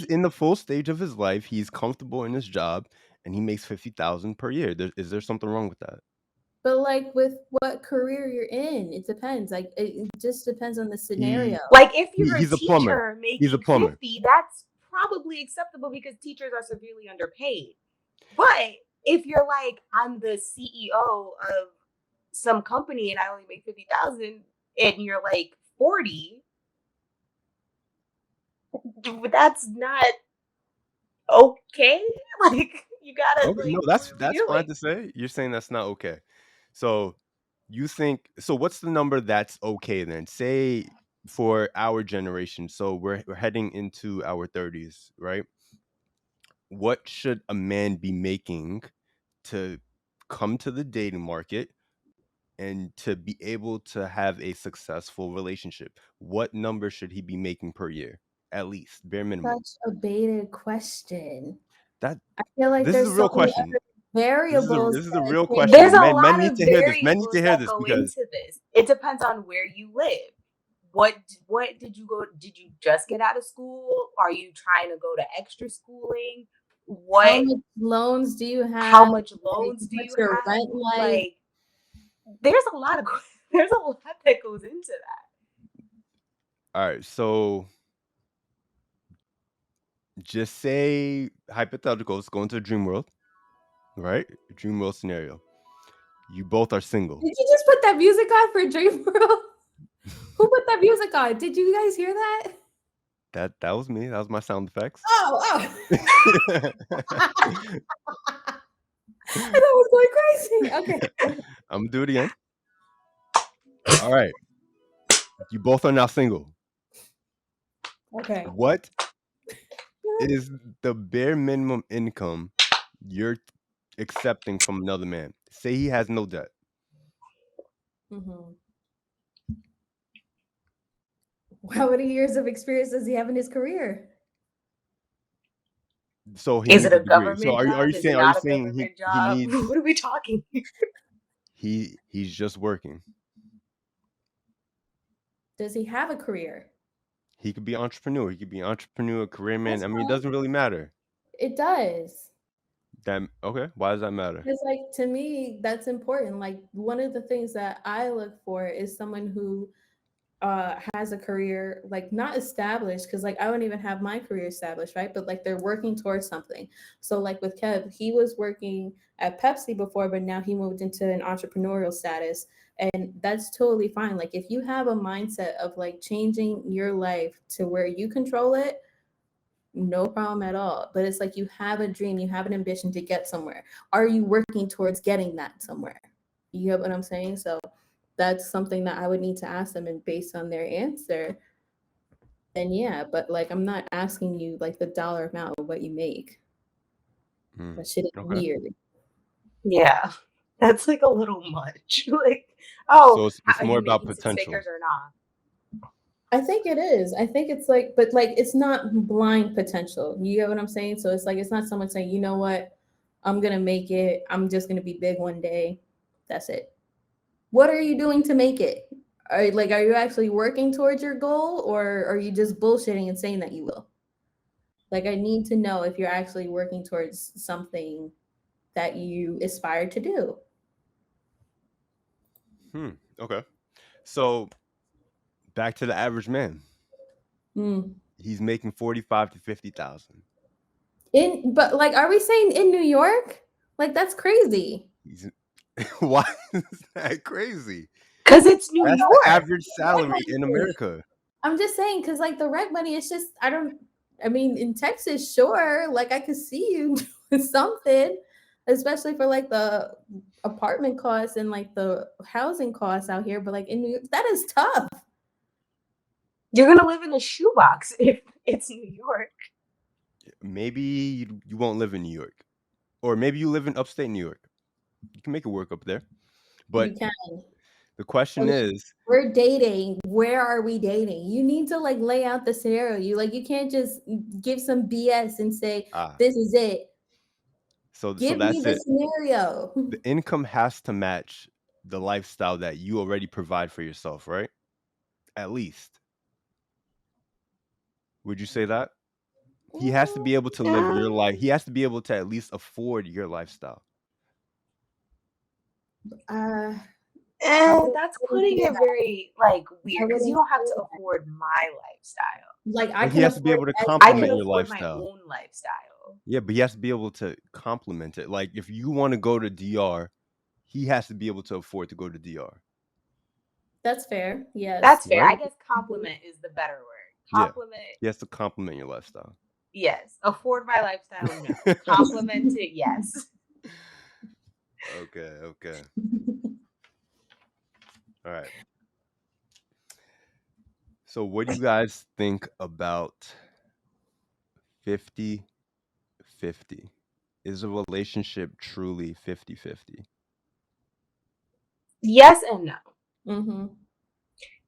50, in the full stage of his life. He's comfortable in his job, and he makes 50,000 per year. Is there something wrong with that? But like with what career you're in, it depends. Like it just depends on the scenario. He, like if you're a he's a plumber. teacher He's a making plumber. 50, that's probably acceptable because teachers are severely underpaid. But if you're like, I'm the CEO of some company and I only make 50,000 and you're like 40, that's not okay. Like you gotta Okay, no, like, what that's are we that's fine doing? to say. You're saying that's not okay. So you think so? What's the number that's okay then? Say for our generation. So we're heading into our 30s, right? What should a man be making to come to the dating market and to be able to have a successful relationship? What number should he be making per year? At least, bare minimum. Such a baited question. That I feel like this is a there's so real many question. other variables This is a that real change. question. There's a Men lot need of to hear this. Men need to variables hear that this go because into this. It depends on where you live. What did you go? Did you just get out of school? Are you trying to go to extra schooling? How What much loans do you how have? much Like, loans do what's you your have? rent like? Like there's a lot of there's a lot that goes into that. all right. So just say hypotheticals. Go into a dream world, right? Dream world scenario. You both are single. Did you just put that music on for Dream World? Who put that music on? Did you guys hear that? That was me. That was my sound effects. Oh, oh. I was going crazy. Okay. I'm gonna do it again. All right. You both are now single. Okay. What is the bare minimum income you're accepting from another man? Say he has no debt. Mm-hmm. How many years of experience does he have in his career? So he Is it needs a a degree. So government are job? you Is it saying are you not a saying government he job? needs What are we talking? he's just working. Does he have a career? He could be entrepreneur. He could be entrepreneur, career man. That's I mean, it fine. doesn't really matter. It does. That okay? Why does that matter? Because, like, to me, that's important. Like, one of the things that I look for is someone who has a career, like, not established, because, like, I don't even have my career established, right? But, like, they're working towards something. So, like, with Kev, he was working at Pepsi before, but now he moved into an entrepreneurial status. And that's totally fine. Like, if you have a mindset of, like, changing your life to where you control it, no problem at all. But it's like you have a dream, you have an ambition to get somewhere. Are you working towards getting that somewhere? You get what I'm saying? So that's something that I would need to ask them, and based on their answer, then yeah. But like I'm not asking you like the dollar amount of what you make. Mm, That shit is okay. weird. Yeah, that's like a little much. Like, So oh, it's are more you about making six potential. figures or not? I think it is. I think it's like, but like it's not blind potential. You get what I'm saying? So it's like it's not someone saying, you know what, I'm gonna make it. I'm just gonna be big one day. That's it. What are you doing to make it? Are you actually working towards your goal, or are you just bullshitting and saying that you will? Like I need to know if you're actually working towards something that you aspire to do. Okay. So back to the average man. Hmm. He's making 45 to 50,000. In but like are we saying in New York? Like that's crazy. He's why is that crazy? Because it's New That's the York. average Rent salary in money. America. I'm just saying because like the rent money is just I don't I mean in Texas, sure, like I could see you something, especially for like the apartment costs and like the housing costs out here. But like in New York, that is tough. You're gonna live in a shoebox if it's New York. Maybe you won't live in New York, or maybe you live in upstate New York. You can make it work up there. But You can. the question And is, we're dating. Where are we dating? You need to like lay out the scenario. You can't just give some BS and say ah, this is it. so Give me that's the it. scenario. The income has to match the lifestyle that you already provide for yourself, right? At least. Would you say that? He has to be able to live your life. He has to be able to at least afford your lifestyle. Uh, I That's wouldn't putting say it that. very like I weird because you wouldn't don't have say to that. afford my lifestyle. Like I But he can has to be afford able to I everything. can complement your afford my lifestyle. own lifestyle. Yeah, but he has to be able to complement it. Like if you want to go to DR, he has to be able to afford to go to DR, That's fair. Yes. That's fair. I right? guess compliment is the better word. Yeah. Compliment, He has to complement your lifestyle. yes. Afford my lifestyle, no. Compliment it, yes. Okay, okay. All right. So what do you guys think about 50-50? Is a relationship truly 50-50? Yes and no. Mm-hmm.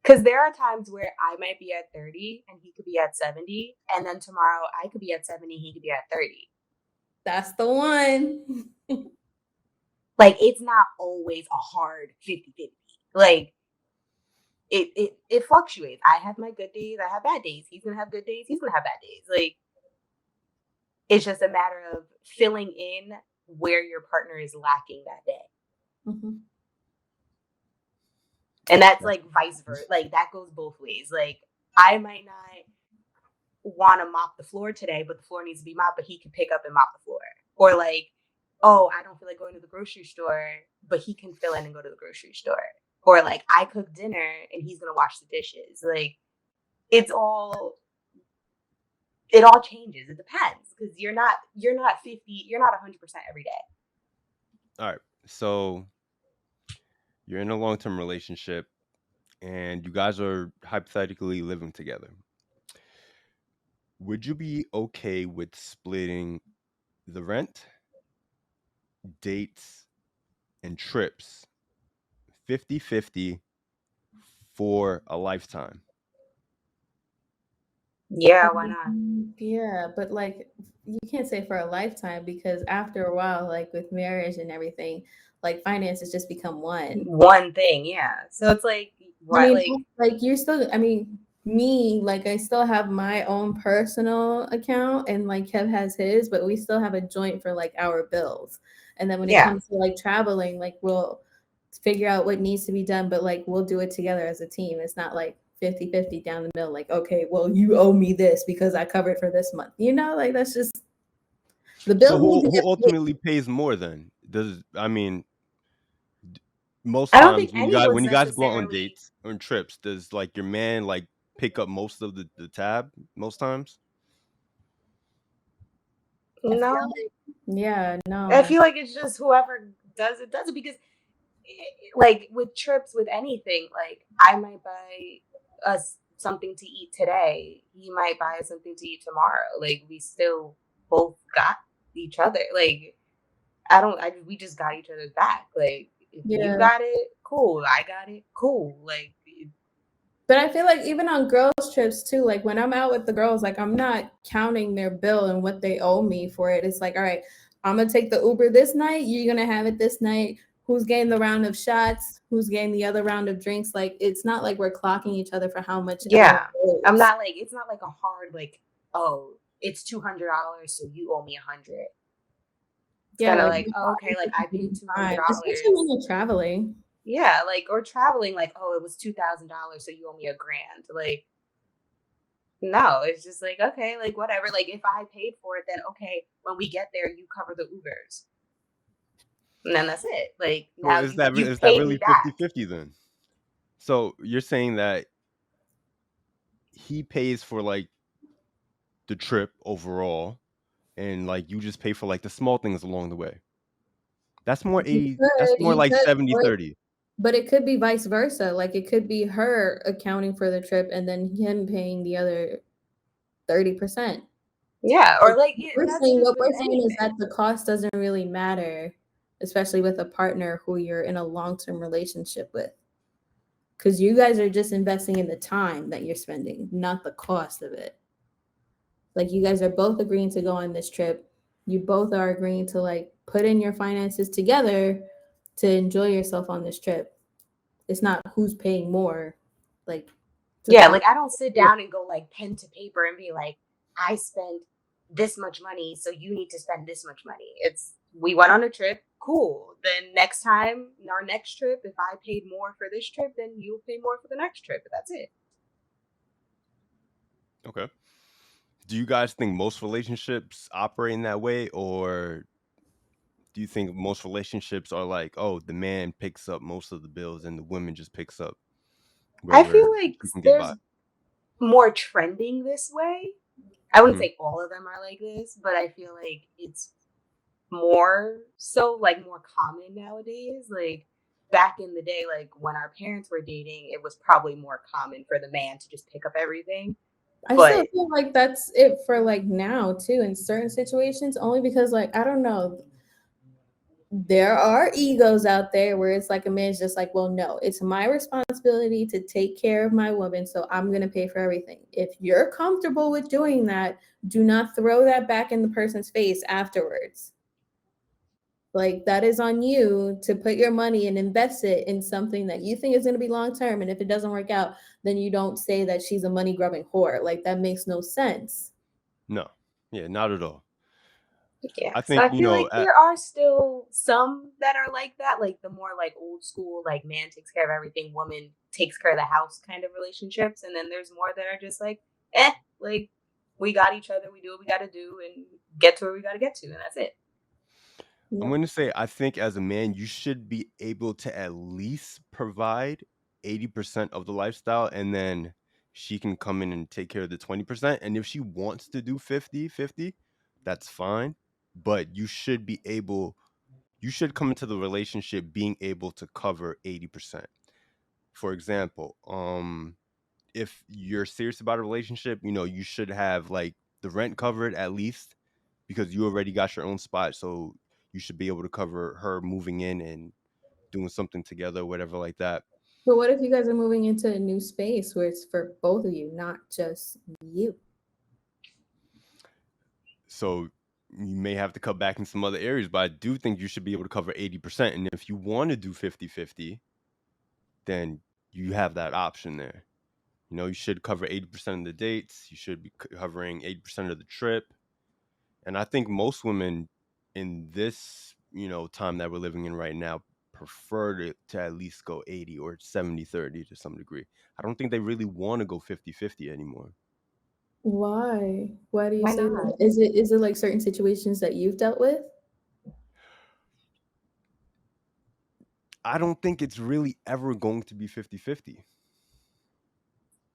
Because there are times where I might be at 30 and he could be at 70. And then tomorrow I could be at 70, he could be at 30. That's the one. Like it's not always a hard 50-50. Like it fluctuates. I have my good days, I have bad days. He's gonna have good days, he's gonna have bad days. Like it's just a matter of filling in where your partner is lacking that day. Mm-hmm. And that's That's like vice versa. Like that goes both ways. Like I might not want to mop the floor today, but the floor needs to be mopped, but he can pick up and mop the floor. Or like, oh, I don't feel like going to the grocery store, but he can fill in and go to the grocery store. Or like I cook dinner and he's gonna wash the dishes. Like it's all it all changes. It depends because you're not 50, you're not 100% every day. all right. So you're in a long-term relationship and you guys are hypothetically living together. Would you be okay with splitting the rent, dates, and trips 50-50 for a lifetime? Yeah, why not? Yeah, but like you can't say for a lifetime because after a while, like with marriage and everything, like finances just become one. One thing, yeah. So it's like I what mean, like like you're still, I mean, me, like I still have my own personal account and like Kev has his, but we still have a joint for like our bills. And then when it yeah. comes to like traveling, like we'll figure out what needs to be done, but like we'll do it together as a team. It's not like 50-50 down the middle, like, okay, well, you owe me this because I covered for this month. Like that's just the So bills need to who get paid. ultimately pays more then? Does I mean most I don't think times when anyone's you guys go out on necessarily dates or on trips, does like your man like pick up most of the tab most times? I feel no. yeah, I no. feel like it's just whoever does it because like with trips with anything, like I might buy us something to eat today. He might buy us something to eat tomorrow. Like we still both got each other. Like we just got each other's back. Like if you Yeah. got it, cool. I got it, cool. Like But I feel like even on girls' trips too, like when I'm out with the girls, like I'm not counting their bill and what they owe me for it. It's like, all right, I'm gonna take the Uber this night, you're gonna have it this night. Who's getting the round of shots? Who's getting the other round of drinks? Like it's not like we're clocking each other for how much everyone yeah. I'm owes. not like it's not like a hard like, oh, it's $200, so you owe me 100. It's Yeah, kind of like like, oh, okay, like I paid time, especially when $200. you're traveling. Yeah, like or traveling, like, oh, it was $2,000, so you owe me $1,000. Like, no, it's just like, okay, like whatever. Like if I paid for it, then okay, when we get there, you cover the Ubers. And then that's it. Like Well, now you is that paid me really back. 50-50 then? So you're saying that he pays for like the trip overall and like you just pay for like the small things along the way. That's more You 80, that's could, more you like could, 70 or 30. but it could be vice versa. Like it could be her accounting for the trip and then him paying the other 30%. Yeah, or like that's just What with we're saying is that anything. the cost doesn't really matter, especially with a partner who you're in a long-term relationship with. Because you guys are just investing in the time that you're spending, not the cost of it. Like you guys are both agreeing to go on this trip. You both are agreeing to like put in your finances together to enjoy yourself on this trip. It's not who's paying more, like to Yeah, cost. like I don't sit down and go like pen to paper and be like, I spent this much money, so you need to spend this much money. It's we went on a trip, cool. Then next time, our next trip, if I paid more for this trip, then you'll pay more for the next trip. But that's it. Okay. Do you guys think most relationships operate in that way, or do you think most relationships are like, oh, the man picks up most of the bills and the woman just picks up I wherever feel like you can get there's by? more trending this way. I wouldn't Hmm. say all of them are like this, but I feel like it's more so like more common nowadays. Like back in the day, like when our parents were dating, it was probably more common for the man to just pick up everything. I still But feel like that's it for like now too in certain situations, only because like I don't know, there are egos out there where it's like a man's just like, well, no, it's my responsibility to take care of my woman, so I'm gonna pay for everything. If you're comfortable with doing that, do not throw that back in the person's face afterwards. Like that is on you to put your money and invest it in something that you think is going to be long term. And if it doesn't work out, then you don't say that she's a money grubbing whore. Like that makes no sense. No. Yeah, not at all. yeah, I so think, I feel like there are still some that are like that, like the more like old school, like man takes care of everything, woman takes care of the house kind of relationships. And then there's more that are just like we got each other, we do what we got to do and get to where we got to get to. And that's it. I'm Yeah. going to say, I think as a man, you should be able to at least provide 80% of the lifestyle, and then she can come in and take care of the 20%. And if she wants to do 50-50, that's fine. But you should come into the relationship being able to cover 80%. For example, if you're serious about a relationship, you should have like the rent covered at least, because you already got your own spot. So you should be able to cover her moving in and doing something together, whatever like that. But what if you guys are moving into a new space where it's for both of you, not just you? So you may have to cut back in some other areas, but I do think you should be able to cover 80%. And if you want to do 50-50, then you have that option there. You should cover 80% of the dates. You should be covering 80% of the trip. And I think most women in this, time that we're living in right now prefer to at least go 80 or 70-30 to some degree. I don't think they really want to go 50-50 anymore. Why? Why do you Why say not? that? Is it like certain situations that you've dealt with? I don't think it's really ever going to be 50-50.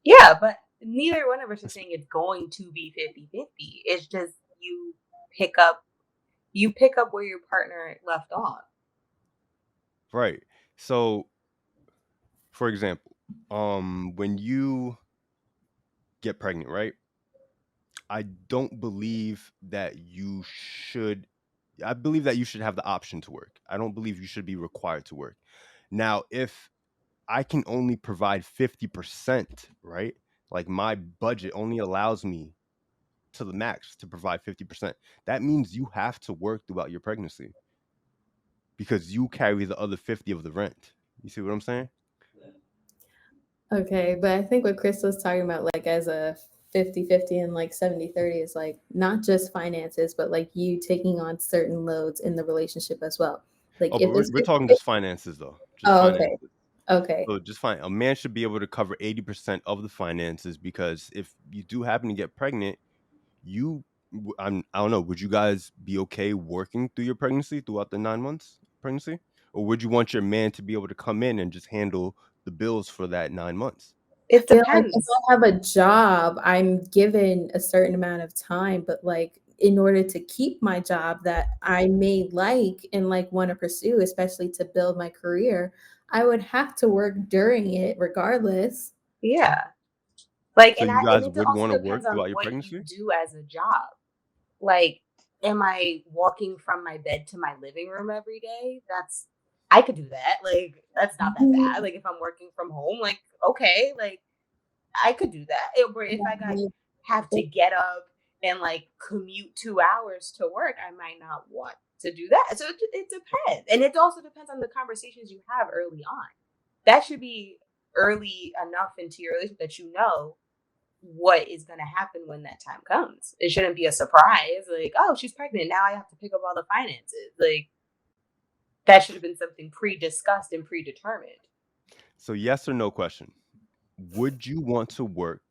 Yeah, but neither one of us is saying it's going to be 50-50. It's just pick up you pick up where your partner left off. Right. So, for example, when you get pregnant, right? I don't believe that you should I believe that you should have the option to work. I don't believe you should be required to work. Now, if I can only provide 50%, right? Like my budget only allows me to the max to provide 50%. That means you have to work throughout your pregnancy because you carry the other 50 of the rent. You see what I'm saying? Okay, but I think what Crystal's talking about, like as a 50-50 and like 70-30, is like not just finances, but like you taking on certain loads in the relationship as well. Like Oh, but if we're, it's we're 50, talking just finances though. Just oh, okay. finances. Okay. So just fine. A man should be able to cover 80% of the finances, because if you do happen to get pregnant, you I don't know, would you guys be okay working through your pregnancy throughout the 9 months pregnancy, or would you want your man to be able to come in and just handle the bills for that 9 months? I It feel like if depends. I have a job, I'm given a certain amount of time, but like in order to keep my job that I may like and like want to pursue, especially to build my career, I would have to work during it regardless. Yeah. Like, So you and guys it would also want to work depends on throughout your what you pregnancy? do as a job. Like, am I walking from my bed to my living room every day? I could do that. Like, that's not that bad. Like, if I'm working from home, like, okay, like, I could do that. Where if I have to get up and like commute 2 hours to work, I might not want to do that. So it depends. And it also depends on the conversations you have early on. That should be early enough into your relationship that you know what is going to happen when that time comes. It shouldn't be a surprise. Like, oh, she's pregnant. Now I have to pick up all the finances. Like, that should have been something pre-discussed and predetermined. So yes or no question. Would you want to work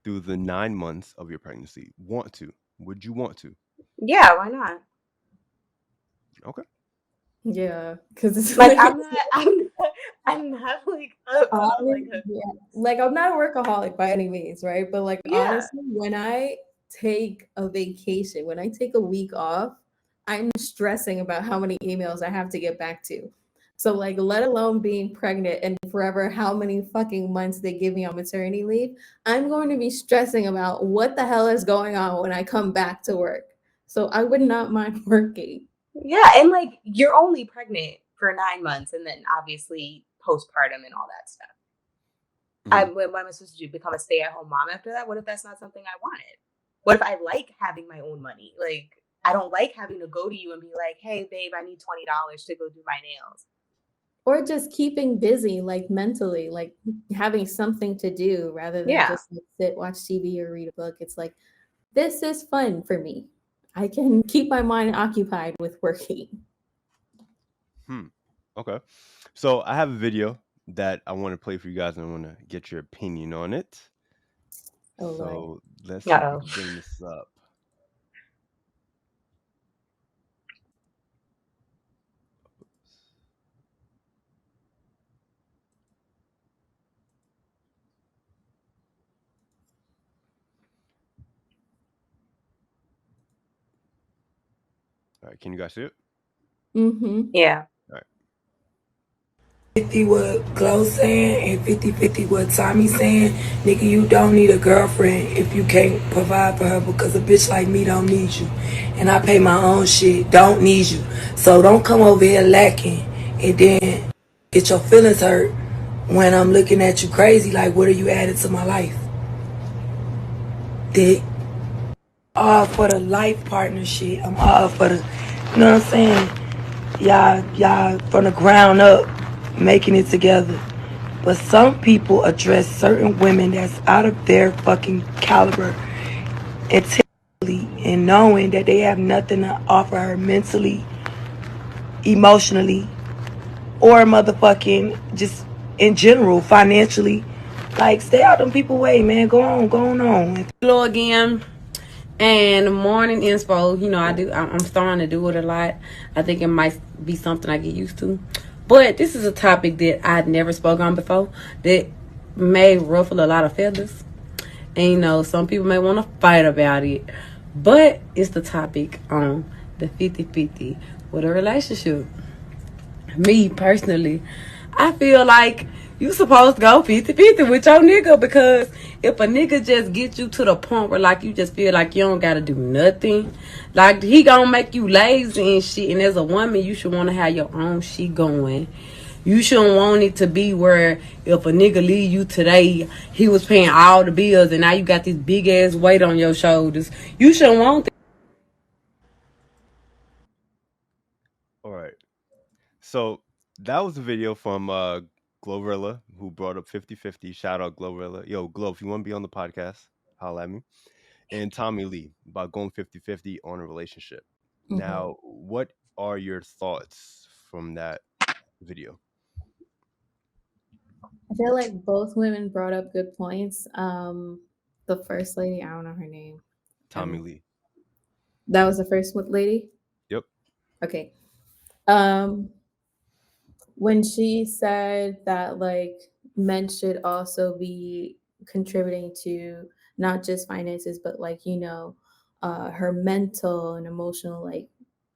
through the 9 months of your pregnancy? Want to? Would you want to? Yeah, why not? Okay. Yeah, because it's Like, like I'm not like yeah, like I'm not a workaholic by any means, right? But like yeah. honestly, when I take a vacation, when I take a week off, I'm stressing about how many emails I have to get back to. So like let alone being pregnant and forever how many fucking months they give me on maternity leave, I'm going to be stressing about what the hell is going on when I come back to work. So I would not mind working. Yeah, and like you're only pregnant for 9 months and then obviously postpartum and all that stuff. Mhm. What am I supposed to do? Become a stay-at-home mom after that? What if that's not something I wanted? What if I like having my own money? Like, I don't like having to go to you and be like, hey babe, I need $20 to go do my nails. Or just keeping busy, like mentally, like having something to do rather than Yeah. just like, sit, watch TV, or read a book. It's like, this is fun for me. I can keep my mind occupied with working. Hmm. Okay. So I have a video that I want to play for you guys, and I want to get your opinion on it. Oh Lord. So let's see if we Uh-oh. can bring this up. All right. Can you guys see it? Mm-hmm. Yeah. All right. 50 what Glow saying and 50-50 what Tommy saying. Nigga, you don't need a girlfriend if you can't provide for her because a bitch like me don't need you. And I pay my own shit, don't need you. So don't come over here lacking and then get your feelings hurt when I'm looking at you crazy like what are you adding to my life? Dick. All for the life partnership. I'm all for the, you know what I'm saying? Y'all from the ground up making it together. But some people address certain women that's out of their fucking caliber intentionally and knowing that they have nothing to offer her mentally, emotionally, or motherfucking just in general, financially. Like, stay out them people way, man. Go on. Hello again. And morning inspo, I'm starting to do it a lot. I think it might be something I get used to. But this is a topic that I'd never spoke on before that may ruffle a lot of feathers. And some people may want to fight about it. But it's the topic on the 50-50 with a relationship. Me personally, I feel like you supposed to go 50-50 with your nigga, because if a nigga just get you to the point where like you just feel like you don't gotta do nothing, like he gonna make you lazy and shit, and as a woman you should want to have your own shit going. You shouldn't want it to be where if a nigga leave you today, he was paying all the bills and now you got this big ass weight on your shoulders. You shouldn't want that. All right. So that was a video from Glorilla, who brought up 50-50. Shout out Glorilla. Yo, Glo, if you want to be on the podcast, holla at me. And Tommy Lee about going 50-50 on a relationship. Mm-hmm. Now, what are your thoughts from that video? I feel like both women brought up good points. The first lady, I don't know her name. Tommy Lee. That was the first lady. Yep. Okay. Um, when she said that like men should also be contributing to not just finances but like her mental and emotional like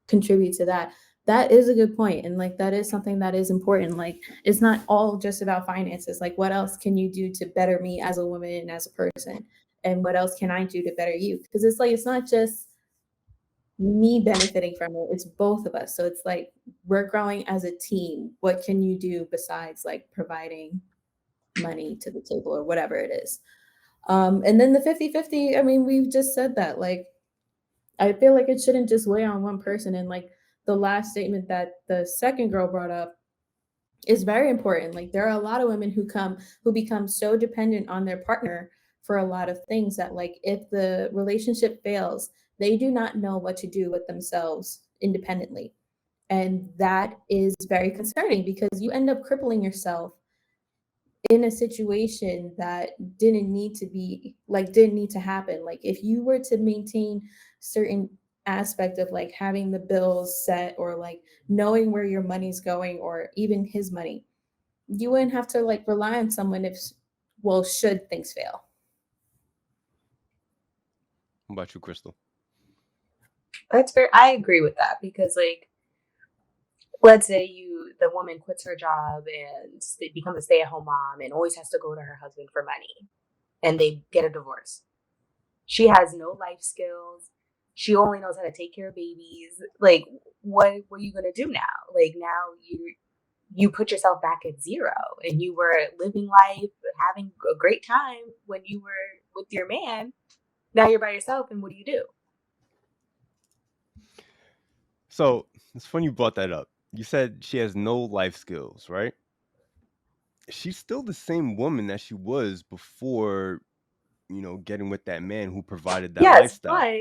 contribute to that. That is a good point, and like that is something that is important. Like it's not all just about finances. Like what else can you do to better me as a woman and as a person, and what else can I do to better you? Because it's like it's not just me benefiting from it, it's both of us. So it's like we're growing as a team. What can you do besides like providing money to the table or whatever it is? And then the 50-50, I mean, we've just said that. Like I feel like it shouldn't just weigh on one person. And like the last statement that the second girl brought up is very important. Like there are a lot of women who become so dependent on their partner for a lot of things that like if the relationship fails, they do not know what to do with themselves independently. And that is very concerning because you end up crippling yourself in a situation that didn't need to happen. Like if you were to maintain certain aspect of like having the bills set or like knowing where your money's going or even his money, you wouldn't have to like rely on someone if well should things fail. What about you, Crystal? That's fair. I agree with that because, like, let's say the woman quits her job and becomes a stay-at-home mom and always has to go to her husband for money, and they get a divorce. She has no life skills. She only knows how to take care of babies. Like, what are you gonna do now? Like now you put yourself back at zero, and you were living life, having a great time when you were with your man. Now you're by yourself, and what do? So it's funny you brought that up. You said she has no life skills, right? She's still the same woman that she was before, getting with that man who provided that Yes, lifestyle.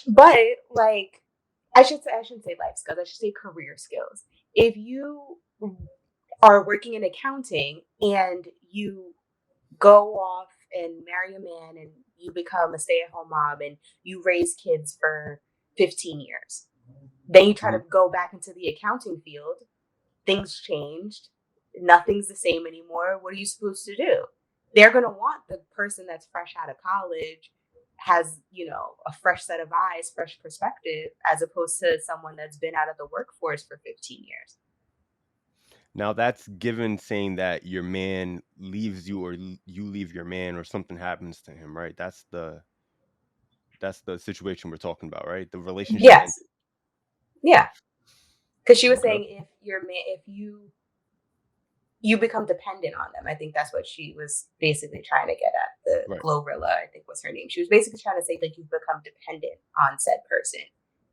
but like I shouldn't say life skills. I should say career skills. If you are working in accounting and you go off and marry a man and you become a stay-at-home mom and you raise kids for 15 years, then you try to Mhm. go back into the accounting field, things changed, nothing's the same anymore. What are you supposed to do? They're going to want the person that's fresh out of college, has, a fresh set of eyes, fresh perspective, as opposed to someone that's been out of the workforce for 15 years. Now that's given saying that your man leaves you or you leave your man or something happens to him, right? That's the situation we're talking about, right? The relationship ended. Yes. Yeah. Because she was Okay. saying if you become dependent on them. I think that's what she was basically trying to get at. The Right. Glorilla, I think was her name. She was basically trying to say like you've become dependent on said person.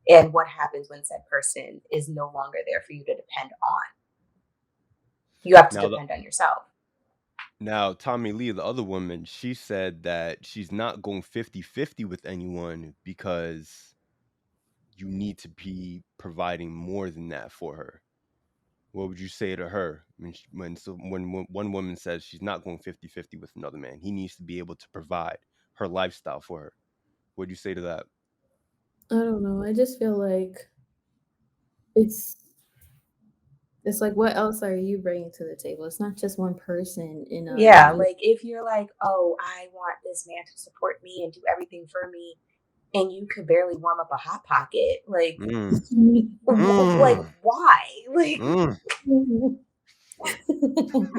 And what happens when said person is no longer there for you to depend on? You have to Now, depend on yourself. now Tommy Lee, the other woman, she said that she's not going 50-50 with anyone because you need to be providing more than that for her. What would you say to her when one woman says she's not going 50-50 with another man? He needs to be able to provide her lifestyle for her. What would you say to that? I don't know. I just feel like it's it's like what else are you bringing to the table? It's not just one person in a Yeah, relationship. like if you're like, oh, I want this man to support me and do everything for me, and you could barely warm up a hot pocket, like, Mm, like mm, why? Like, mm.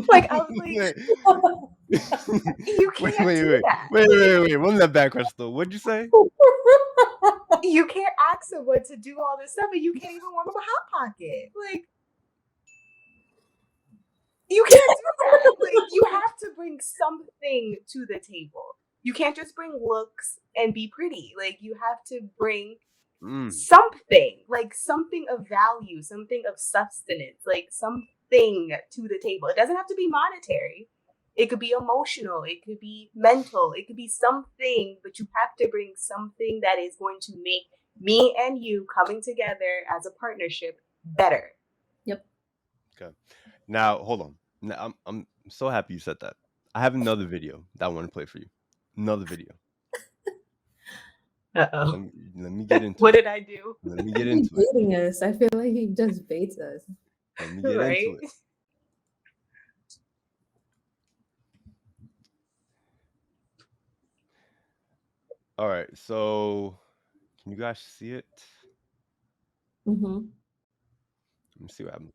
like I was like, wait, you wait, can't wait, do wait, that. wait, Like, wait, wait. Run that back, Crystal. What'd you say? you can't ask someone to do all this stuff, and you can't even warm up a hot pocket. Like, you can't do that. Like, you have to bring something to the table. You can't just bring looks and be pretty. Like, you have to bring Mm. something, like something of value, something of sustenance, like something to the table. It doesn't have to be monetary. It could be emotional, it could be mental, it could be something, but you have to bring something that is going to make me and you coming together as a partnership better. Yep. Okay. Now, hold on. Now, I'm so happy you said that. I have another video that I want to play for you. Another video. Uh-oh. Let me get into What it. did I do? Let me get He's into it. baiting us. I feel like he just baits us. Let me get Right? into it. All right. So Can you guys see it? Mm-hmm. Let me see what happened.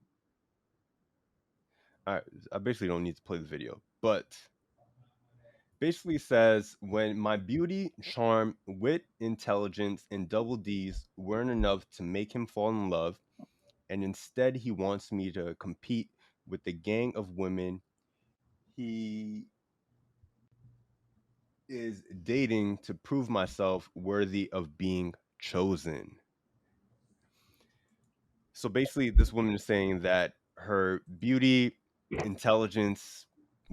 All right, I basically don't need to play the video, but basically says when my beauty, charm, wit, intelligence, and double D's weren't enough to make him fall in love, and instead he wants me to compete with the gang of women he is dating to prove myself worthy of being chosen. So basically, this woman is saying that her beauty, intelligence,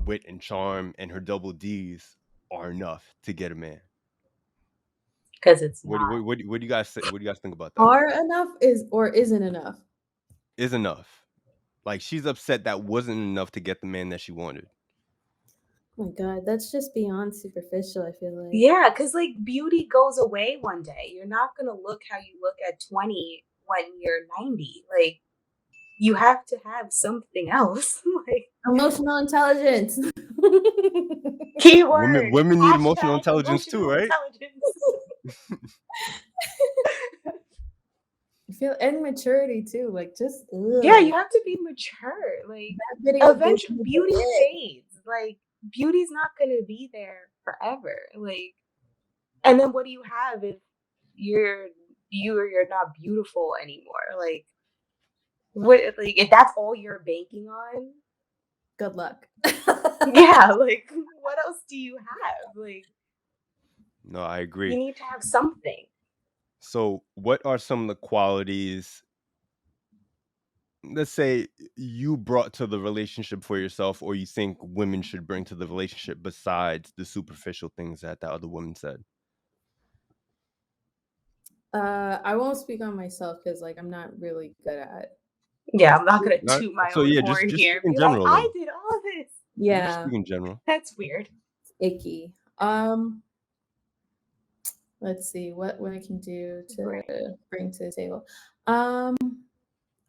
wit, and charm, and her double D's are enough to get a man. Because it's What do, not. what do you guys say? What do you guys think about that? Are enough is or isn't enough. Is enough. Like she's upset that wasn't enough to get the man that she wanted. Oh my god, that's just beyond superficial, I feel like. Yeah, because like beauty goes away one day. You're not gonna look how you look at 20 when you're 90. Like you have to have something else. Like Emotional intelligence. keyword Women need emotional hashtag intelligence too, emotional right? intelligence. I feel and maturity too. Like just Yeah, you have to be mature. Like that video gives eventually me beauty the ick. fades. Like beauty's not gonna be there forever. Like and then what do you have if you're you're not beautiful anymore? Like what like if that's all you're banking on? Good luck. Yeah, like what else do you have? Like No, I you agree. need to have something. So, what are some of the qualities, let's say, you brought to the relationship for yourself, or you think women should bring to the relationship besides the superficial things that the other woman said? I won't speak on myself because like I'm not really good at. Yeah, I'm not gonna Right? toot my So own yeah, horn just here speak and in be like, general I then. did all this. You just Yeah, speak in general. That's weird. icky. Let's see what I can do to Right. bring to the table. Um,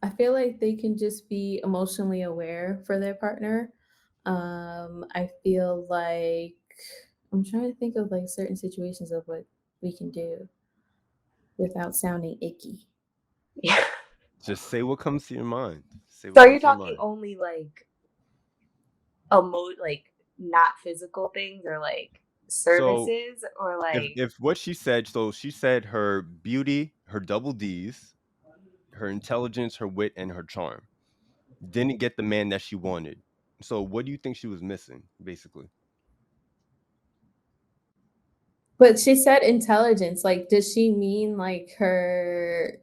I feel like they can just be emotionally aware for their partner. I feel like I'm trying to think of like certain situations of what we can do without sounding icky. Yeah. Just say what comes to your mind. Say So what are you comes to your talking mind. only like like not physical things or like So services or if like what she said, so she said her beauty, her double D's, her intelligence, her wit, and her charm didn't get the man that she wanted. So what do you think she was missing, basically? But she said intelligence. Like, does she mean like her?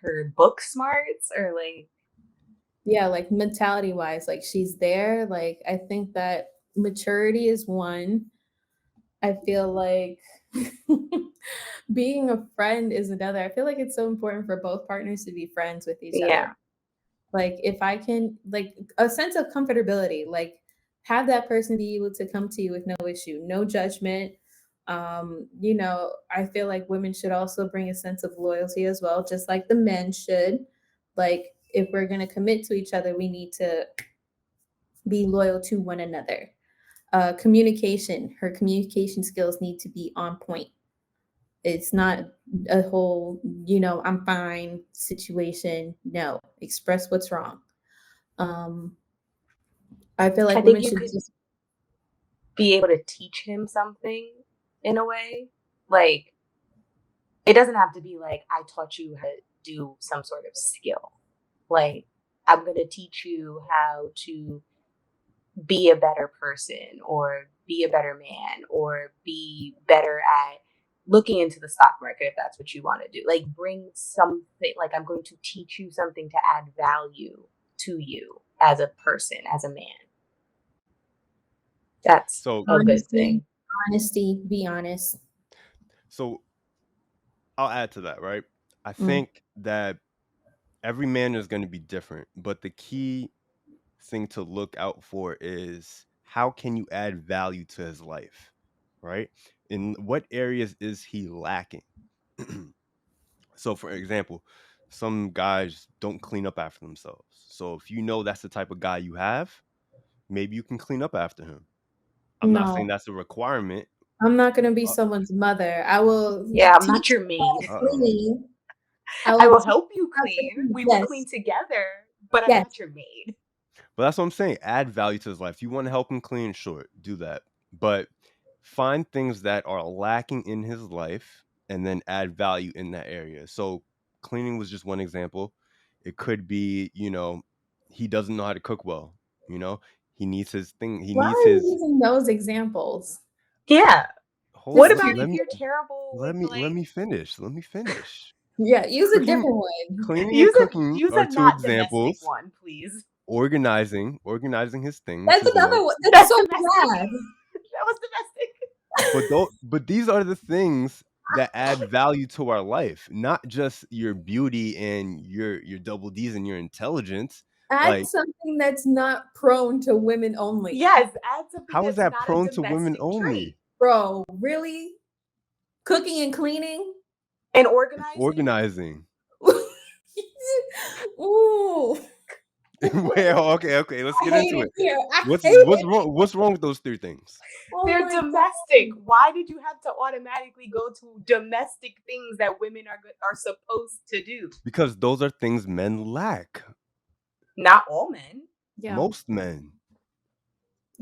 her book smarts or like Yeah, like mentality wise, like she's there. Like, I think that maturity is one. I feel like being a friend is another. I feel like it's so important for both partners to be friends with each yeah. other. Like if I can like a sense of comfortability, like have that person be able to come to you with no issue, no judgment. I feel like women should also bring a sense of loyalty as well, just like the men should. Like if we're gonna commit to each other, we need to be loyal to one another. Communication, her communication skills need to be on point. It's not a whole, I'm fine situation. No, express what's wrong. Um, I feel I like think women you should could just be able to teach him something in a way. Like it doesn't have to be like I taught you how to do some sort of skill. Like I'm going to teach you how to be a better person or be a better man or be better at looking into the stock market if that's what you want to do. Like bring something, like I'm going to teach you something to add value to you as a person, as a man. That's So a good thing. honesty, be honest. so I'll add to that, right? I Mm. think that every man is going to be different, but the key thing to look out for is how can you add value to his life, right? In what areas is he lacking? So, for example, some guys don't clean up after themselves. So, if you know that's the type of guy you have, maybe you can clean up after him. I'm not saying No, that's a requirement, I'm not gonna be someone's mother. I will Yeah, I'm teach not your you how to maid. Uh-oh. clean. I I will will teach help you you how to clean. clean. We will clean Yes, together, but I'm yes. not your maid. But that's what I'm saying. Add value to his life. You want to help him clean, sure, do that. But find things that are lacking in his life and then add value in that area. So cleaning was just one example. It could be, he doesn't know how to cook well, you know? He needs his thing. He Why needs are you his using those examples? Yeah. hold What Just if on. find you're if you're terrible Let with me let like me finish. Let me finish. yeah, use a Cooking, different one. cleaning and use a cooking use are a two not domestic examples. one, please. Organizing his things, That's his another notes. one. That's That's so domestic. bad. That was domestic. But these are the things that add value to our life, not just your beauty and your double D's and your intelligence. Add Like, something that's not prone to women only. Yes, add something how is that's that not a prone to women domestic trait. only? Bro, really? Cooking and cleaning? And organizing. Organizing. Ooh, Well, okay, let's I get hate into it it. here. I What's hate what's it. wrong? What's wrong with those three things? Oh They're my domestic. god. Why did you have to automatically go to domestic things that women are supposed to do? Because those are things men lack. Not all men. Yeah. Most men.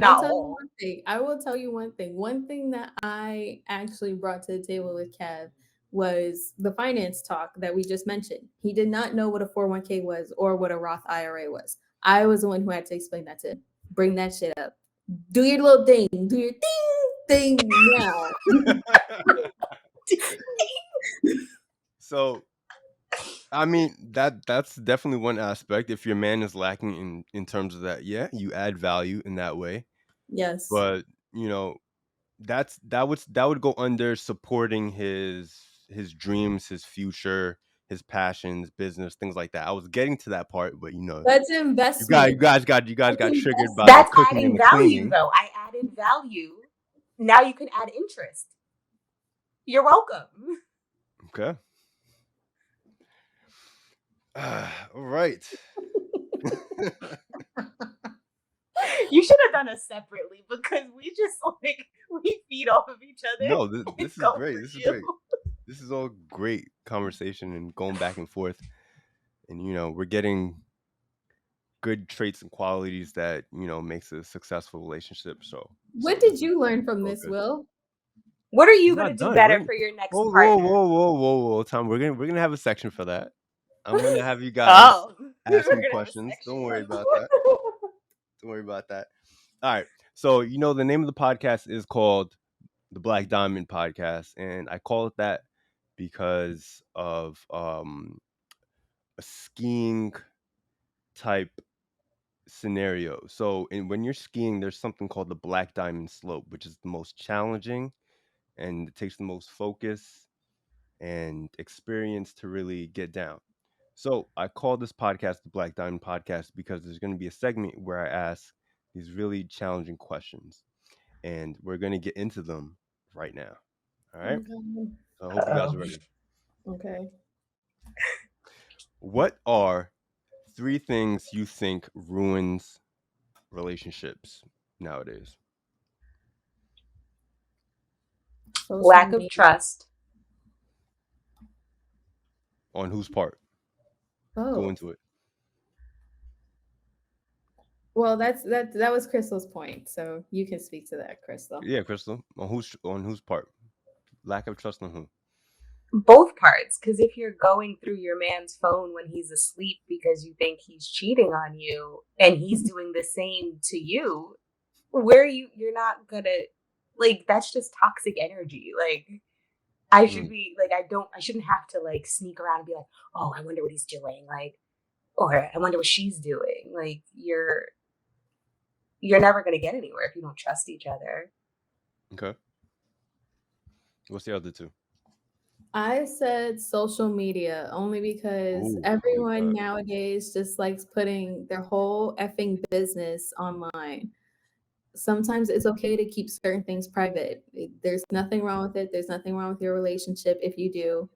I'll Not tell you all. one thing. I will tell you one thing. One thing that I actually brought to the table with Kev was the finance talk that we just mentioned. He did not know what a 401k was or what a Roth IRA was. I was the one who had to explain that to him. Bring that shit up. Do your little thing. Do your thing now. So I mean that's definitely one aspect. If your man is lacking in terms of that, yeah, you add value in that way. Yes. But you know, that would go under supporting his dreams, his future, his passions, business, things like that. I was getting to that part, but That's you guys you investment. guys got you guys That's got triggered by the investment. That's cooking and adding the value, cleaning. though. I added value. Now you can add interest. You're welcome. Okay. All right. You should have done us separately because we just we feed off of each other No, and this is go great. for This is you. great. This is all great conversation and going back and forth. And we're getting good traits and qualities that makes a successful relationship. So What this did is you learn from all this, good. Will? What are We're you gonna not do done. better We're for your next whoa whoa partner? whoa whoa whoa whoa Tom. We're gonna have a section for that. I'm gonna have you guys Oh, ask we're me gonna have a questions. Don't section. worry about that. Don't worry about that. All right. So the name of the podcast is called the Black Diamond Podcast, and I call it that because of a skiing type scenario. So when you're skiing, there's something called the Black Diamond Slope, which is the most challenging and it takes the most focus and experience to really get down. So I call this podcast the Black Diamond Podcast because there's going to be a segment where I ask these really challenging questions, and we're going to get into them right now. All right. Okay. So I hope you guys Oh. are ready. Okay. What are three things you think ruins relationships nowadays? Social Lack of media. trust. On whose part? Go Both. into it. Well, that was Crystal's point, so you can speak to that, Crystal. Yeah, Crystal. On whose part? Lack of trust on who? Both parts, because if you're going through your man's phone when he's asleep because you think he's cheating on you and he's doing the same to you, you're not gonna that's just toxic energy. I should Mm, be I shouldn't have to sneak around and be like, oh, I wonder what he's doing, or I wonder what she's doing. You're never gonna get anywhere if you don't trust each other. okay. What's the other two? I said social media only because Oh, I like everyone that. nowadays just likes putting their whole effing business online. Sometimes it's okay to keep certain things private. There's nothing wrong with it. There's nothing wrong with your relationship if you do.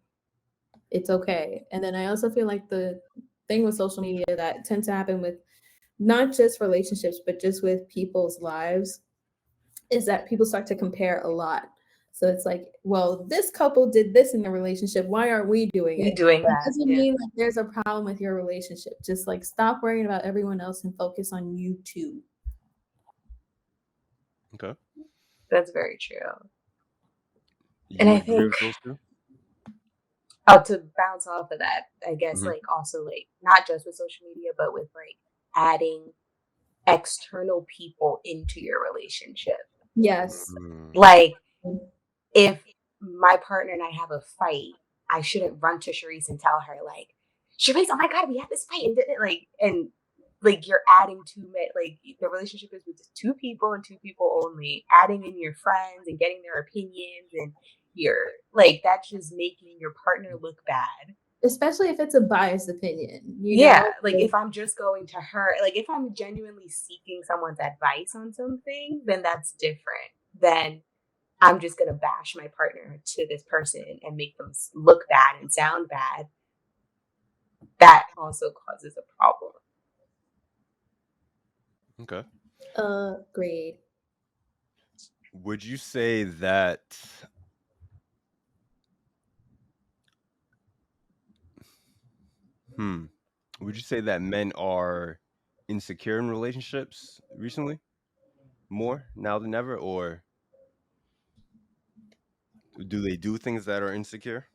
It's okay. And then I also feel like the thing with social media that tends to happen with not just relationships, but just with people's lives is that people start to compare a lot. So it's like, well, this couple did this in the relationship. Why aren't we doing You it? doing That that? doesn't Yeah. mean like there's a problem with your relationship. Just like stop worrying about everyone else and focus on you too. Okay. That's very true. You And I agree think with those two? to bounce off of that, I guess Mhm. like also like not just with social media, but with like adding external people into your relationship. Yes. Mm. Like if my partner and I have a fight, I shouldn't run to Sharice and tell her like, Sharice, oh my god, we had this fight and you're adding too many, like the relationship is with just two people and two people only. Adding in your friends and getting their opinions and you're like that's just making your partner look bad. Especially if it's a biased opinion, Yeah, like if I'm just going to her, like if I'm genuinely seeking someone's advice on something, then that's different than I'm just going to bash my partner to this person and make them look bad and sound bad. That also causes a problem. Okay. Agreed. Would you say that would you say that men are insecure in relationships recently? More now than ever, or do they do things that are insecure?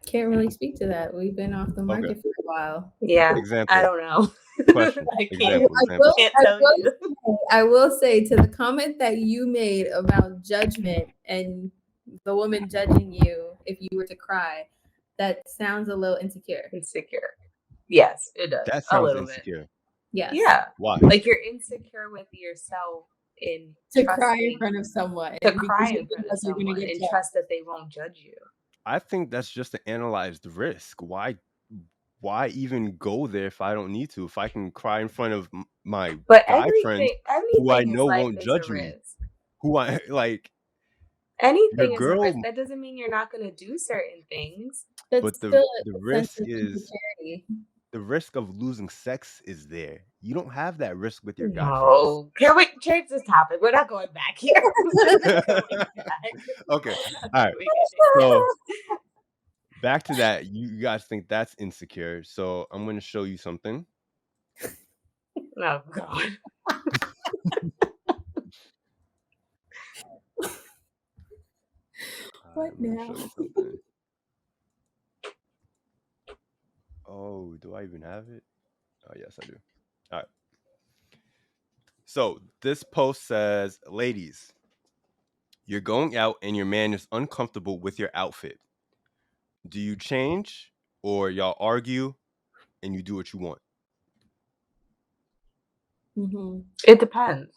Can't really speak to that. We've been off the Okay. market for a while. Yeah, I Example. don't know. Question. I Example. can't tell you. I will say to the comment that you made about judgment and the woman judging you if you were to cry, that sounds a little insecure. Insecure. Yes, it does. That A sounds little bit. insecure. Yes. Yeah. Why? Like you're insecure with yourself in To cry in trusting front of someone. to because cry you in front think of that you're gonna someone get and judged. trust that they won't judge you. I think that's just to analyze the risk. Why even go there if I don't need to? If I can cry in front of my But guy friends who I anything in know life won't is a judge me, risk. who I like, your Anything is a risk. girl, That doesn't mean you're not going to do certain things. That's but still the a sense risk of is insecurity. the risk of losing sex is there. You don't have that risk with your guy friends. No. Can we change this topic? We're not going back here. We're not going back. Okay. All right. So back to that. You guys think that's insecure. So I'm going to show you something. Oh, God. What I'm going to now? show you something. Oh, do I even have it? Oh, yes, I do. All right. So this post says, ladies, you're going out and your man is uncomfortable with your outfit. Do you change or y'all argue and you do what you want? Mm-hmm. It depends.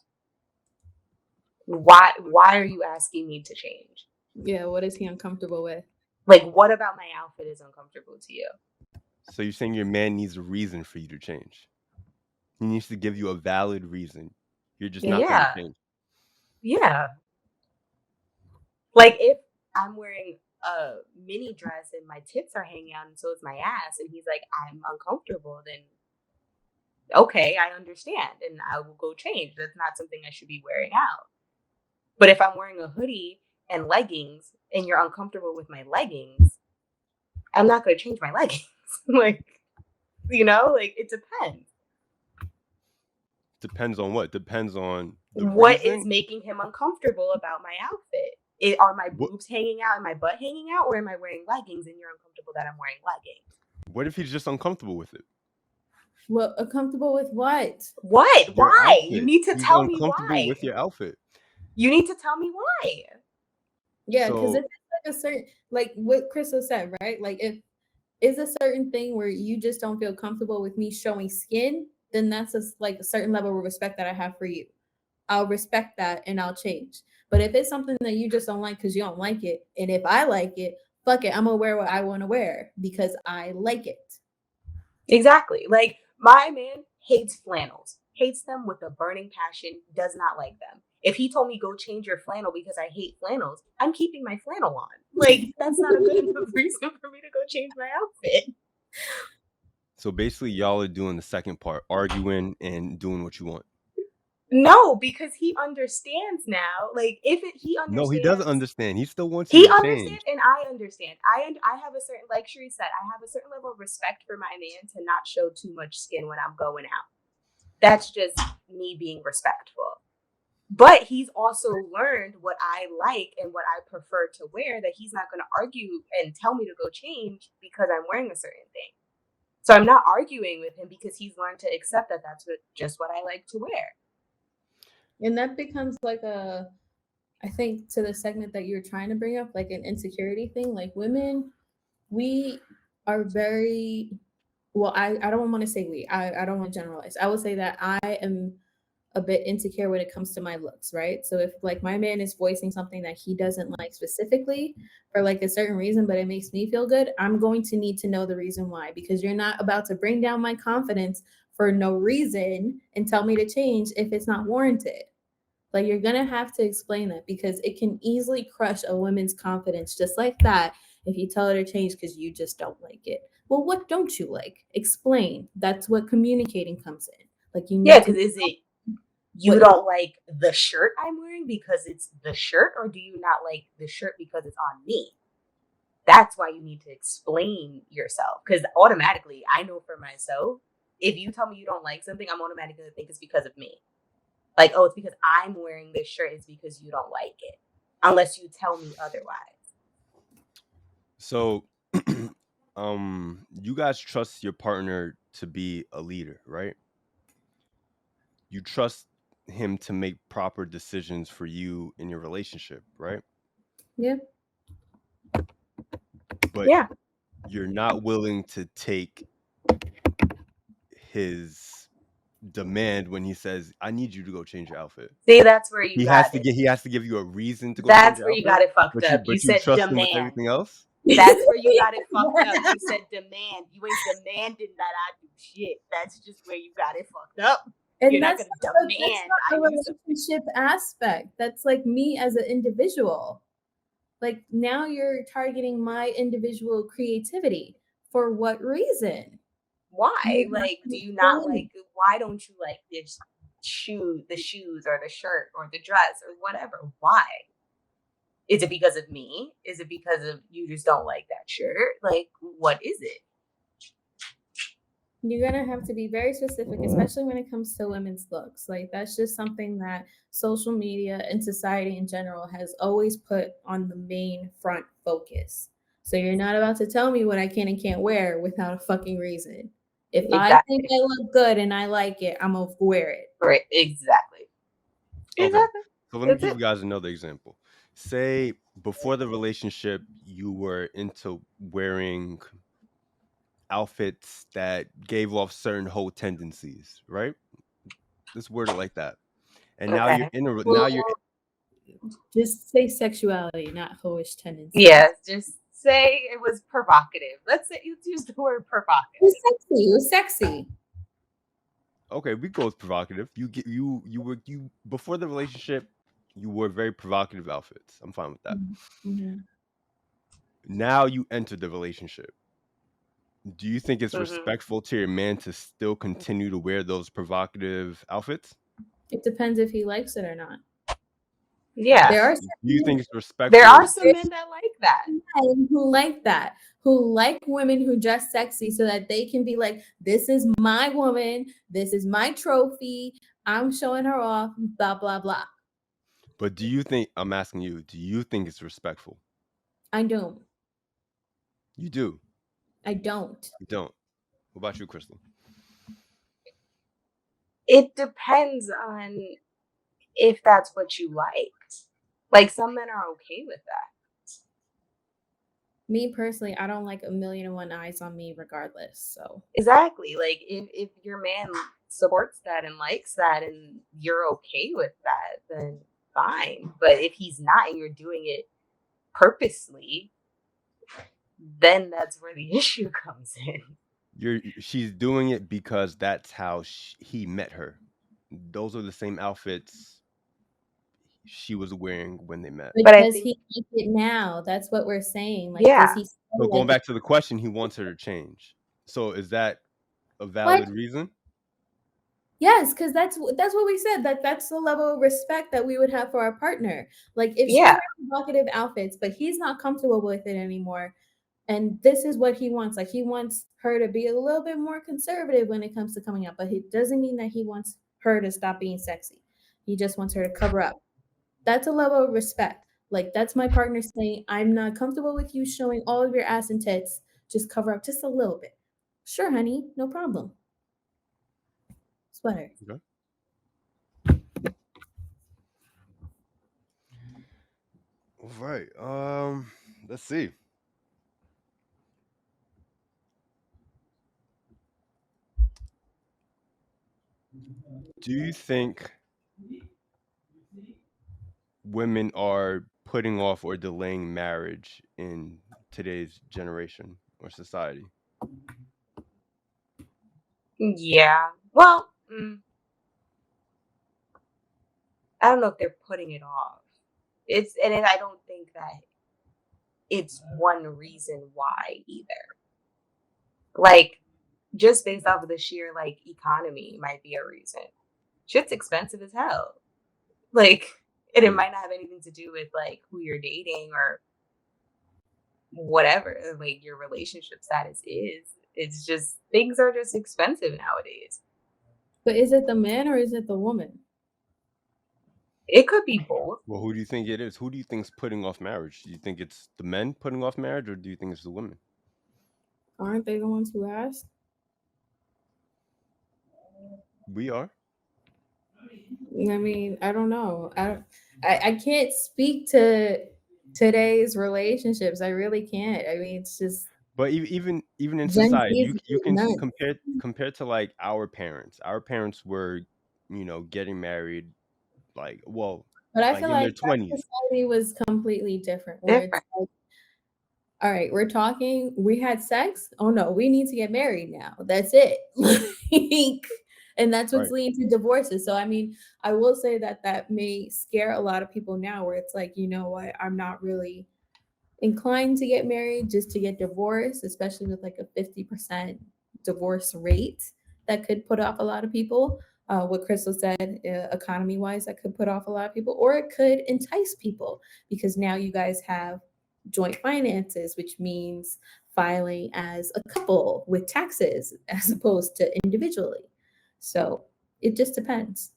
Why are you asking me to change? Yeah, what is he uncomfortable with? Like, what about my outfit is uncomfortable to you? So you're saying your man needs a reason for you to change. He needs to give you a valid reason. You're just not going to Yeah. change. Yeah. Like, if I'm wearing a mini dress and my tits are hanging out and so is my ass, and he's like, I'm uncomfortable, then okay, I understand, and I will go change. That's not something I should be wearing out. But if I'm wearing a hoodie and leggings and you're uncomfortable with my leggings, I'm not going to change my leggings. Like, like it depends. Depends on what? Depends on the What reason. is making him uncomfortable about my outfit? Are my What- boobs hanging out and my butt hanging out, or am I wearing leggings and you're uncomfortable that I'm wearing leggings? What if he's just uncomfortable with it? Well, uncomfortable with what? What? Your Why? outfit. You need to He's tell me uncomfortable why. with your outfit. You need to tell me why. Yeah, because So if it's like a certain, like what Crystal said, right? Like if is a certain thing where you just don't feel comfortable with me showing skin, then that's like a certain level of respect that I have for you. I'll respect that and I'll change. But if it's something that you just don't like because you don't like it, and if I like it, fuck it, I'm gonna wear what I want to wear because I like it. Exactly. Like my man hates flannels, hates them with a burning passion, does not like them. If he told me go change your flannel because I hate flannels, I'm keeping my flannel on. Like that's not a good enough reason for me to go change my outfit. basically y'all are doing the second part, arguing and doing what you want. No, because he understands now. Like he understands. No, he doesn't understand. He still wants you He to understands, change. and I understand. I have a certain, like Sheree said, I have a certain level of respect for my man to not show too much skin when I'm going out. That's just me being respectful. But he's also learned what I like and what I prefer to wear, that he's not going to argue and tell me to go change because I'm wearing a certain thing. So I'm not arguing with him because he's learned to accept that that's just what I like to wear. And that becomes like I think to the segment that you're trying to bring up, like an insecurity thing. Like women, we are very, well, I don't want to say we, I don't want to generalize. I would say that I am a bit insecure when it comes to my looks, right? So if like my man is voicing something that he doesn't like specifically for like a certain reason, but it makes me feel good, I'm going to need to know the reason why, because you're not about to bring down my confidence for no reason and tell me to change if it's not warranted. Like you're gonna have to explain that, because it can easily crush a woman's confidence just like that if you tell her to change because you just don't like it. Well, what don't you like? Explain. That's what communicating comes in. Like you need because to. is it you don't like the shirt I'm wearing because it's the shirt, or do you not like the shirt because it's on me? That's why you need to explain yourself, because automatically I know for myself, if you tell me you don't like something, I'm automatically going to think it's because of me. Like, oh, it's because I'm wearing this shirt, it's because you don't like it, unless you tell me otherwise. So, you guys trust your partner to be a leader, right? You trust him to make proper decisions for you in your relationship, right? Yeah. But Yeah. you're not willing to take his demand when he says, "I need you to go change your outfit." See, that's where you got it. He has to give you a reason to go change That's your where you outfit. got it fucked But up. You you said trust him with demand. everything else. That's where you got it fucked up. You said demand. You ain't demanding that I do shit. That's just where you got it fucked up. And You're not that's gonna not, demand a I do something. relationship aspect. That's like me as an individual. Like now you're targeting my individual creativity. For what reason? Why? Like, do you not like? Why don't you like this the shoes, or the shirt, or the dress, or whatever? Why? Is it because of me? Is it because of you just don't like that shirt? Like, what is it? You're gonna have to be very specific, especially when it comes to women's looks. Like that's just something that social media and society in general has always put on the main front focus. So you're not about to tell me what I can and can't wear without a fucking reason. If I think I look good and I like it, I'm gonna wear it. Right. Exactly. Okay. Exactly. So let me give you guys another example. Say before the relationship, you were into wearing outfits that gave off certain hoe tendencies, right? Let's word it like that. And now you're in a now you're Just say sexuality, not hoish tendencies. Yes, just say it was provocative. Let's say you use the word provocative. It was sexy. okay. We go with provocative. You before the relationship, you wore very provocative outfits. I'm fine with that. Mm-hmm. Now you enter the relationship. Do you think it's Mhm. respectful to your man to still continue to wear those provocative outfits? It depends if he likes it or not. Yeah. Do you think it's respectful? There are some men that like that. Who like that, who like women who dress sexy so that they can be like, this is my woman, this is my trophy, I'm showing her off, blah blah blah. But do you think, I'm asking you, do you think it's respectful? I don't. You do. I don't. You don't. What about you, Crystal? It depends on if that's what you liked. Like, some men are okay with that. Me personally, I don't like a million and one eyes on me regardless. So Exactly. Like, if your man supports that and likes that and you're okay with that, then fine. But if he's not and you're doing it purposely, then that's where the issue comes in. She's doing it because that's how he met her. Those are the same outfits she was wearing when they met. because he likes it now, that's what we're saying. Like, does he? So going back to the question, he wants her to change. So is that a valid reason? Yes, because that's what we said. That's the level of respect that we would have for our partner. Like if she's Yeah. wearing provocative outfits, but he's not comfortable with it anymore, and this is what he wants. Like he wants her to be a little bit more conservative when it comes to coming out, but it doesn't mean that he wants her to stop being sexy. He just wants her to cover up. That's a level of respect. Like that's my partner saying, I'm not comfortable with you showing all of your ass and tits. Just cover up just a little bit. Sure, honey, no problem. Sweater. Okay. All right. Let's see. Do you think women are putting off or delaying marriage in today's generation or society? Yeah. Well, I don't know if they're putting it off. I don't think that it's one reason why either. Like, just based off of the sheer like economy might be a reason. Shit's expensive as hell. Like, and it Mm. might not have anything to do with like who you're dating or whatever, like your relationship status is. It's just things are just expensive nowadays. But is it the man or is it the woman? It could be both. Well, who do you think it is? Who do you think's putting off marriage? Do you think it's the men putting off marriage, or do you think it's the women? Aren't they the ones who asked? We are. I mean, I don't know. I can't speak to today's relationships. I really can't. I mean, it's just But even in Gen society, Z is you can nuts. compare to like our parents. Our parents were, getting married like, well, But I like feel in like their our 20s. society was completely different, where it's Different. like, all right, we're talking, we had sex. Oh no, we need to get married now. That's it. Like, and that's what's Right. leading to divorces. So I mean, I will say that that may scare a lot of people now, where it's like, you know what, I'm not really inclined to get married just to get divorced, especially with like a 50% divorce rate that could put off a lot of people. What Crystal said, economy wise, that could put off a lot of people, or it could entice people because now you guys have joint finances, which means filing as a couple with taxes as opposed to individually. So it just depends.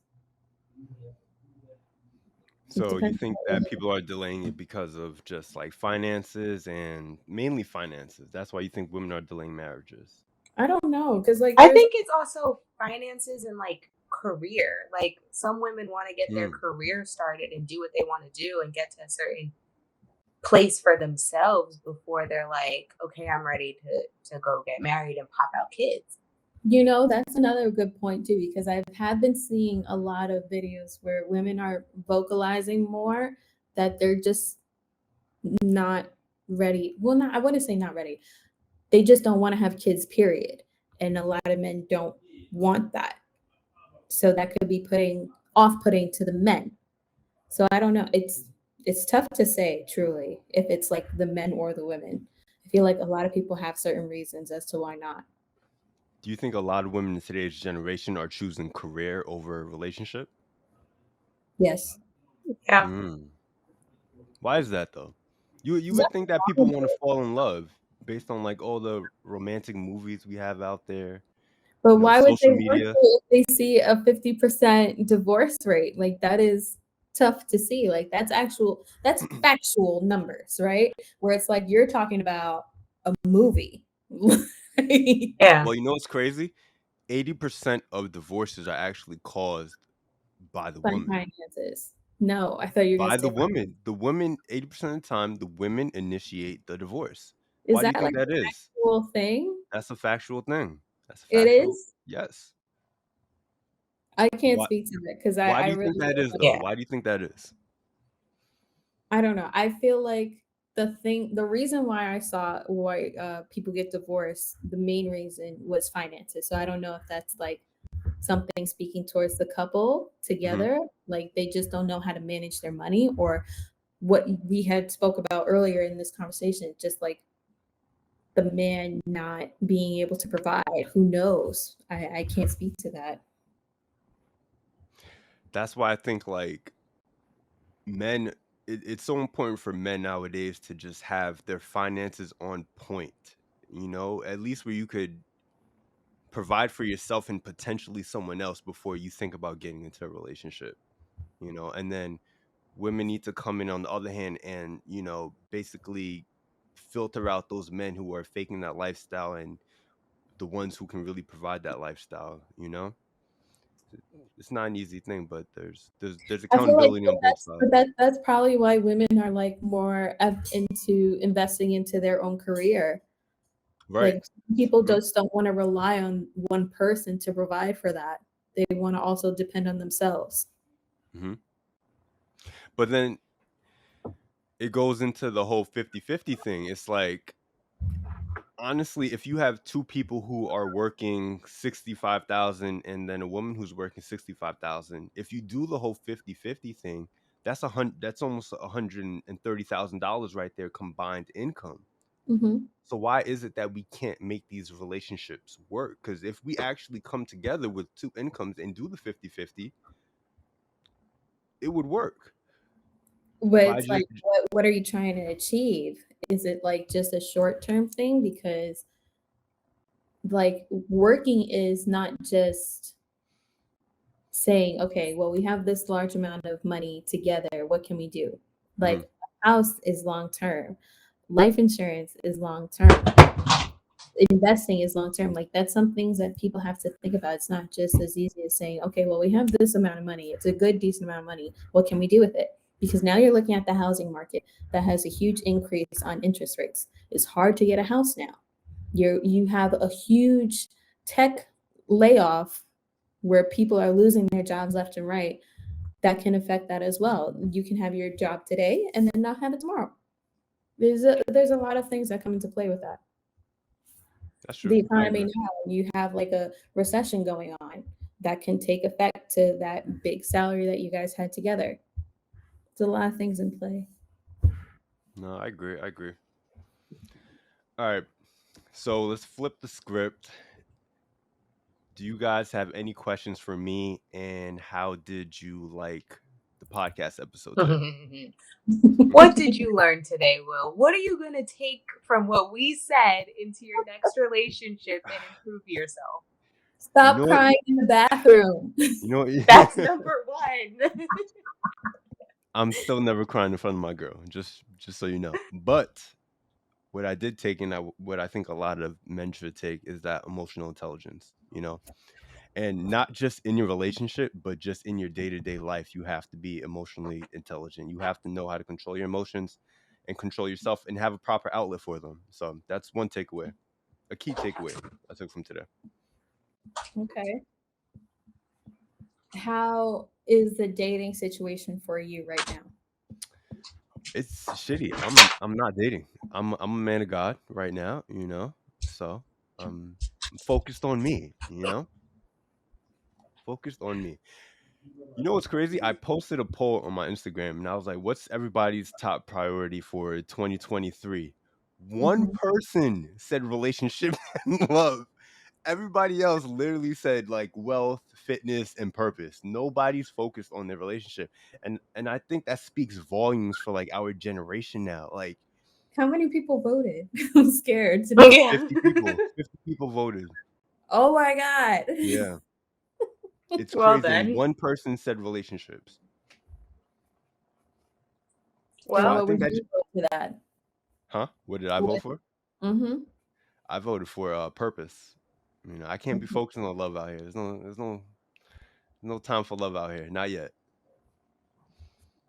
It So you depends. think that people are delaying it because of just like finances, and mainly finances. That's why you think women are delaying marriages. I don't know because like I there's think it's also finances and like career. Like some women want to get their Mm. career started and do what they want to do and get to a certain place for themselves before they're like, okay, I'm ready to go get married and pop out kids. You know, that's another good point too, because I have been seeing a lot of videos where women are vocalizing more that they're just not ready. Well, not I wouldn't say not ready. They just don't want to have kids, period. And a lot of men don't want that. So that could be putting off putting to the men. So I don't know. It's tough to say truly if it's like the men or the women. I feel like a lot of people have certain reasons as to why not. Do you think a lot of women in today's generation are choosing career over relationship? Yes. Yeah. Mm. Why is that though? You There's would think nothing that wrong people with want to it. fall in love based on like all the romantic movies we have out there, But why would they social want media. to if they see a 50% divorce rate? Like that is tough to see. Like that's factual numbers, right? Where it's like you're talking about a movie. Like, Yeah. Well, you know what's crazy? 80% of divorces are actually caused by the fun woman. finances. No, I thought you were gonna By the say woman. The women, 80% of the time, the women initiate the divorce. is Why do you that think like that a is? factual thing? That's a factual thing. That's a It factual. is. Yes. I can't Why speak to that because why I do you think really that is though? Yeah. Why do you think that is? I don't know. I feel like the reason why I saw why people get divorced, the main reason was finances. So I don't know if that's like something speaking towards the couple Mhm. together, like they just don't know how to manage their money, or what we had spoke about earlier in this conversation, just like the man not being able to provide. Who knows? I can't speak to that. that's why I think like men, it's so important for men nowadays to just have their finances on point, at least where you could provide for yourself and potentially someone else before you think about getting into a relationship, and then women need to come in on the other hand and, basically filter out those men who are faking that lifestyle and the ones who can really provide that lifestyle. It's not an easy thing, but there's I feel like accountability on both sides. that's probably why women are like more into investing into their own career. Right. Like people Hmm. just don't want to rely on one person to provide for that. They want to also depend on themselves. Hmm. But then it goes into the whole 50-50 thing. It's like, honestly, if you have two people who are working 65,000 and then a woman who's working 65,000, if you do the whole 50-50 thing, that's almost $130,000 right there, combined income. Hmm. So why is it that we can't make these relationships work? Because if we actually come together with two incomes and do the 50-50, it would work. But By it's like, just what are you trying to achieve? Is it like just a short term thing? Because like working is not just saying, okay, well, we have this large amount of money together. What can we do? Mhm. Like, a house is long term, life insurance is long term, investing is long term. Like, that's some things that people have to think about. It's not just as easy as saying, okay, well, we have this amount of money. It's a good, decent amount of money. What can we do with it? Because now you're looking at the housing market that has a huge increase on interest rates. It's hard to get a house now. You have a huge tech layoff where people are losing their jobs left and right. That can affect that as well. You can have your job today and then not have it tomorrow. There's a lot of things that come into play with that. That's true. The I economy agree. now, you have like a recession going on that can take effect to that big salary that you guys had together. There's a lot of things in play. No, I agree. I agree. All right. So let's flip the script. Do you guys have any questions for me? And how did you like the podcast episode today? What did you learn today, Will? What are you going to take from what we said into your next relationship and improve yourself? You Stop know what? crying in the bathroom. You know That's what? number one. I'm still never crying in front of my girl, just so you know. But what I did take, and what I think a lot of men should take, is that emotional intelligence. And not just in your relationship, but just in your day-to-day life, you have to be emotionally intelligent. You have to know how to control your emotions and control yourself and have a proper outlet for them. So that's one takeaway, a key takeaway I took from today. Okay. How is the dating situation for you right now? It's shitty. I'm not dating. I'm a man of God right now. So I'm focused on me. Focused on me. You know what's crazy? I posted a poll on my Instagram and I was like, what's everybody's top priority for 2023? One Mhm. person said relationship and love. Everybody else literally said like wealth, fitness, and purpose. Nobody's focused on their relationship. And I think that speaks volumes for like our generation now. Like How many people voted? I'm scared to know. Yeah. 50 people. 50 people voted. Oh my God. Yeah. It's Well crazy. And then. one person said relationships. So And I Well, what think would that you vote for that? huh? What did I vote What? for? Mm-hmm. I voted for purpose. I can't be focusing on love out here. There's no time for love out here. Not yet.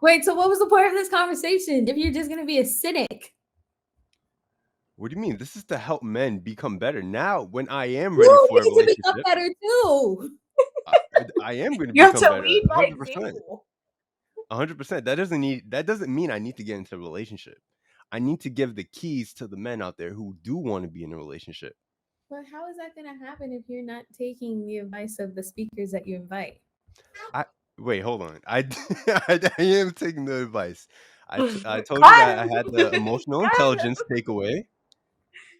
Wait, so what was the point of this conversation if you're just going to be a cynic? What do you mean? This is to help men become better. Now, when I am ready You for a need to become relationship, better too. I, I am going to you have become to better. lead by 100%. example. 100%. That doesn't mean I need to get into a relationship. I need to give the keys to the men out there who do want to be in a relationship. But how is that going to happen if you're not taking the advice of the speakers that you invite? I Wait, hold on. I am taking the advice. I told you Got that I him. had the emotional Got him. intelligence takeaway.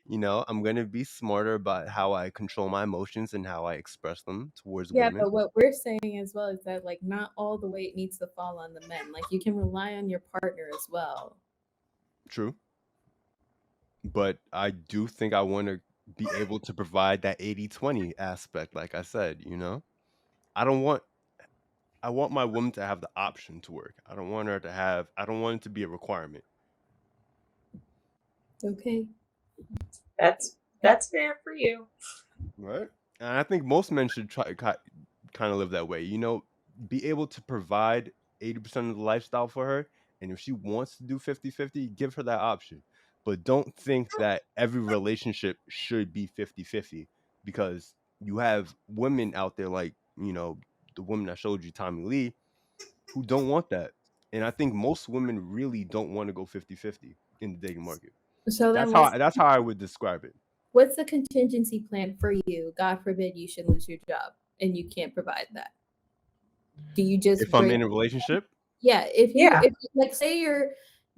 I'm gonna be smarter about how I control my emotions and how I express them towards Yeah, women. but what we're saying as well is that like not all the weight needs to fall on the men. Like you can rely on your partner as well. True. But I do think I want to be able to provide that 80-20 aspect, like I said. I don't want I want my woman to have the option to work. I don't want it to be a requirement. Okay. That's fair for you. Right. And I think most men should try kind of live that way. Be able to provide 80% of the lifestyle for her. And if she wants to do 50-50, give her that option. But don't think that every relationship should be 50-50 because you have women out there like, the woman I showed you, Tommy Lee, who don't want that. And I think most women really don't want to go 50-50 in the dating market. So then That's how I would describe it. what's the contingency plan for you? God forbid you should lose your job and you can't provide that. Do you just If I'm in a relationship, yeah, if Yeah. like say you're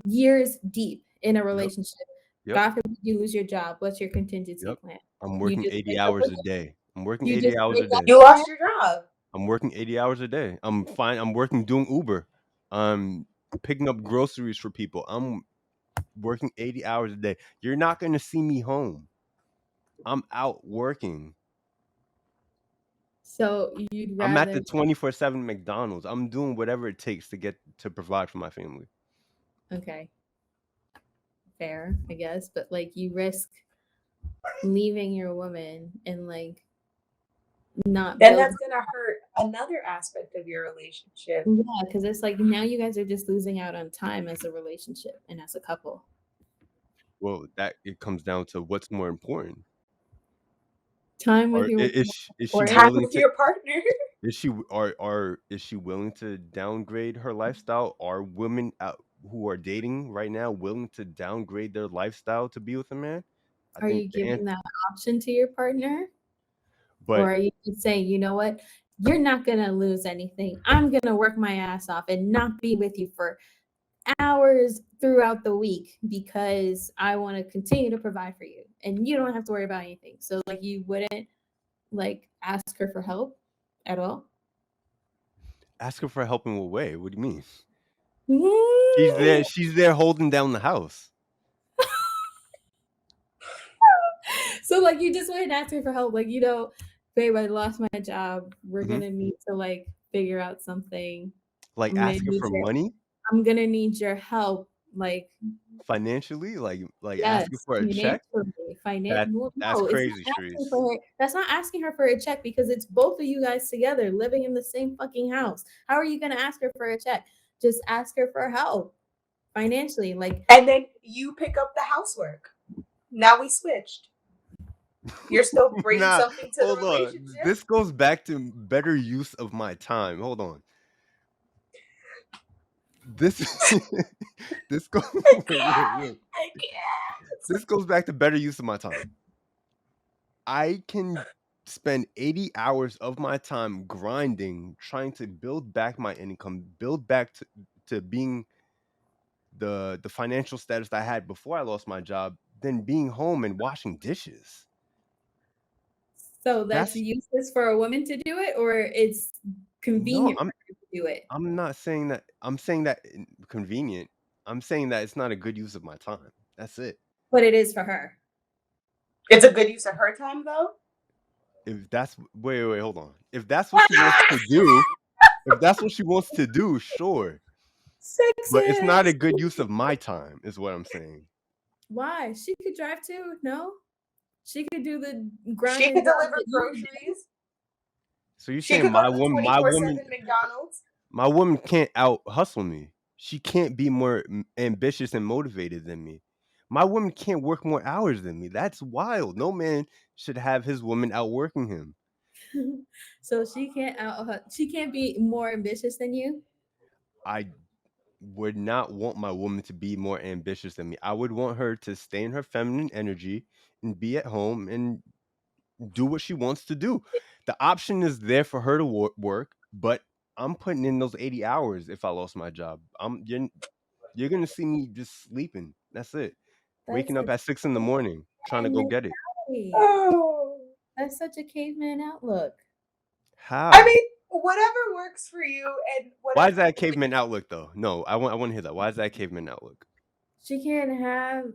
years deep in a relationship, Yep. God forbid you lose your job, what's your contingency Yep. plan? I'm You working just 80 break up hours with a day. I'm working you 80 just hours a break up day. You lost your job. I'm working 80 hours a day. I'm fine. I'm working doing Uber. I'm picking up groceries for people. I'm working 80 hours a day. You're not going to see me home. I'm out working. So you'd I'm at the rather 24/7 McDonald's. I'm doing whatever it takes to provide for my family. okay. Fair, I guess, but like you risk leaving your woman and like not Then build that's gonna hurt another aspect of your relationship. yeah, because it's like now you guys are just losing out on time as a relationship and as a couple. Well, that it comes down to what's more important. Time with Or your is she or Time willing with to your partner. is she willing to downgrade her lifestyle? Are women out who are dating right now willing to downgrade their lifestyle to be with a man? I are think you the giving answer, that option to your partner? but Or are you just saying, you know what? You're not going to lose anything. I'm going to work my ass off and not be with you for hours throughout the week because I want to continue to provide for you and you don't have to worry about anything. So, like, you wouldn't like ask her for help at all? ask her for help in what way? What do you mean? She's there. Mm. She's there holding down the house. So, like, you just wouldn't ask her for help. Like, babe, I lost my job. We're Mhm. going to need to, like, figure out something. Like I'm gonna ask her need for your money I'm gonna need your help. Like, financially, like asking yes, for a check. financially. That's No, it's crazy, not asking Shreeze. for her. That's not asking her for a check because it's both of you guys together living in the same fucking house. How are you gonna ask her for a check? Just ask her for help financially. Like, And then you pick up the housework. Now we switched. You're still bringing Nah, something to the hold on. relationship. This goes back to better use of my time. Hold on. This this go I wait. can't. I can't. This goes back to better use of my time. I can spend 80 hours of my time grinding, trying to build back my income, build back to being the financial status I had before I lost my job, than being home and washing dishes. so that's That's useless for a woman to do it, or it's no, convenient for her to do it. I'm not saying that. I'm saying that convenient. I'm saying that it's not a good use of my time. That's it. But it is for her. It's a good use of her time, though. If that's wait, hold on. If that's what she wants to do, if that's what she wants to do, sure. But it's not a Sexist. good use of my time, is what I'm saying. Why? She could drive too. No, she could do the She grinding could jobs deliver that you do. groceries. So you're She saying could go to the 24/7 McDonald's. my woman can't out hustle me. She can't be more ambitious and motivated than me. My woman can't work more hours than me. That's wild. No man should have his woman outworking him. So she can't be more ambitious than you. I would not want my woman to be more ambitious than me. I would want her to stay in her feminine energy and be at home and do what she wants to do. The option is there for her to work, but I'm putting in those 80 hours if I lost my job. You're going to see me just sleeping. That's it. That's Waking up the at 6 in the morning. trying to go get it. Mentality. Oh. That's such a caveman outlook. How? I mean, whatever works for you and Why whatever. is that a caveman outlook though? No, I want to hear that. Why is that a caveman outlook? She can't have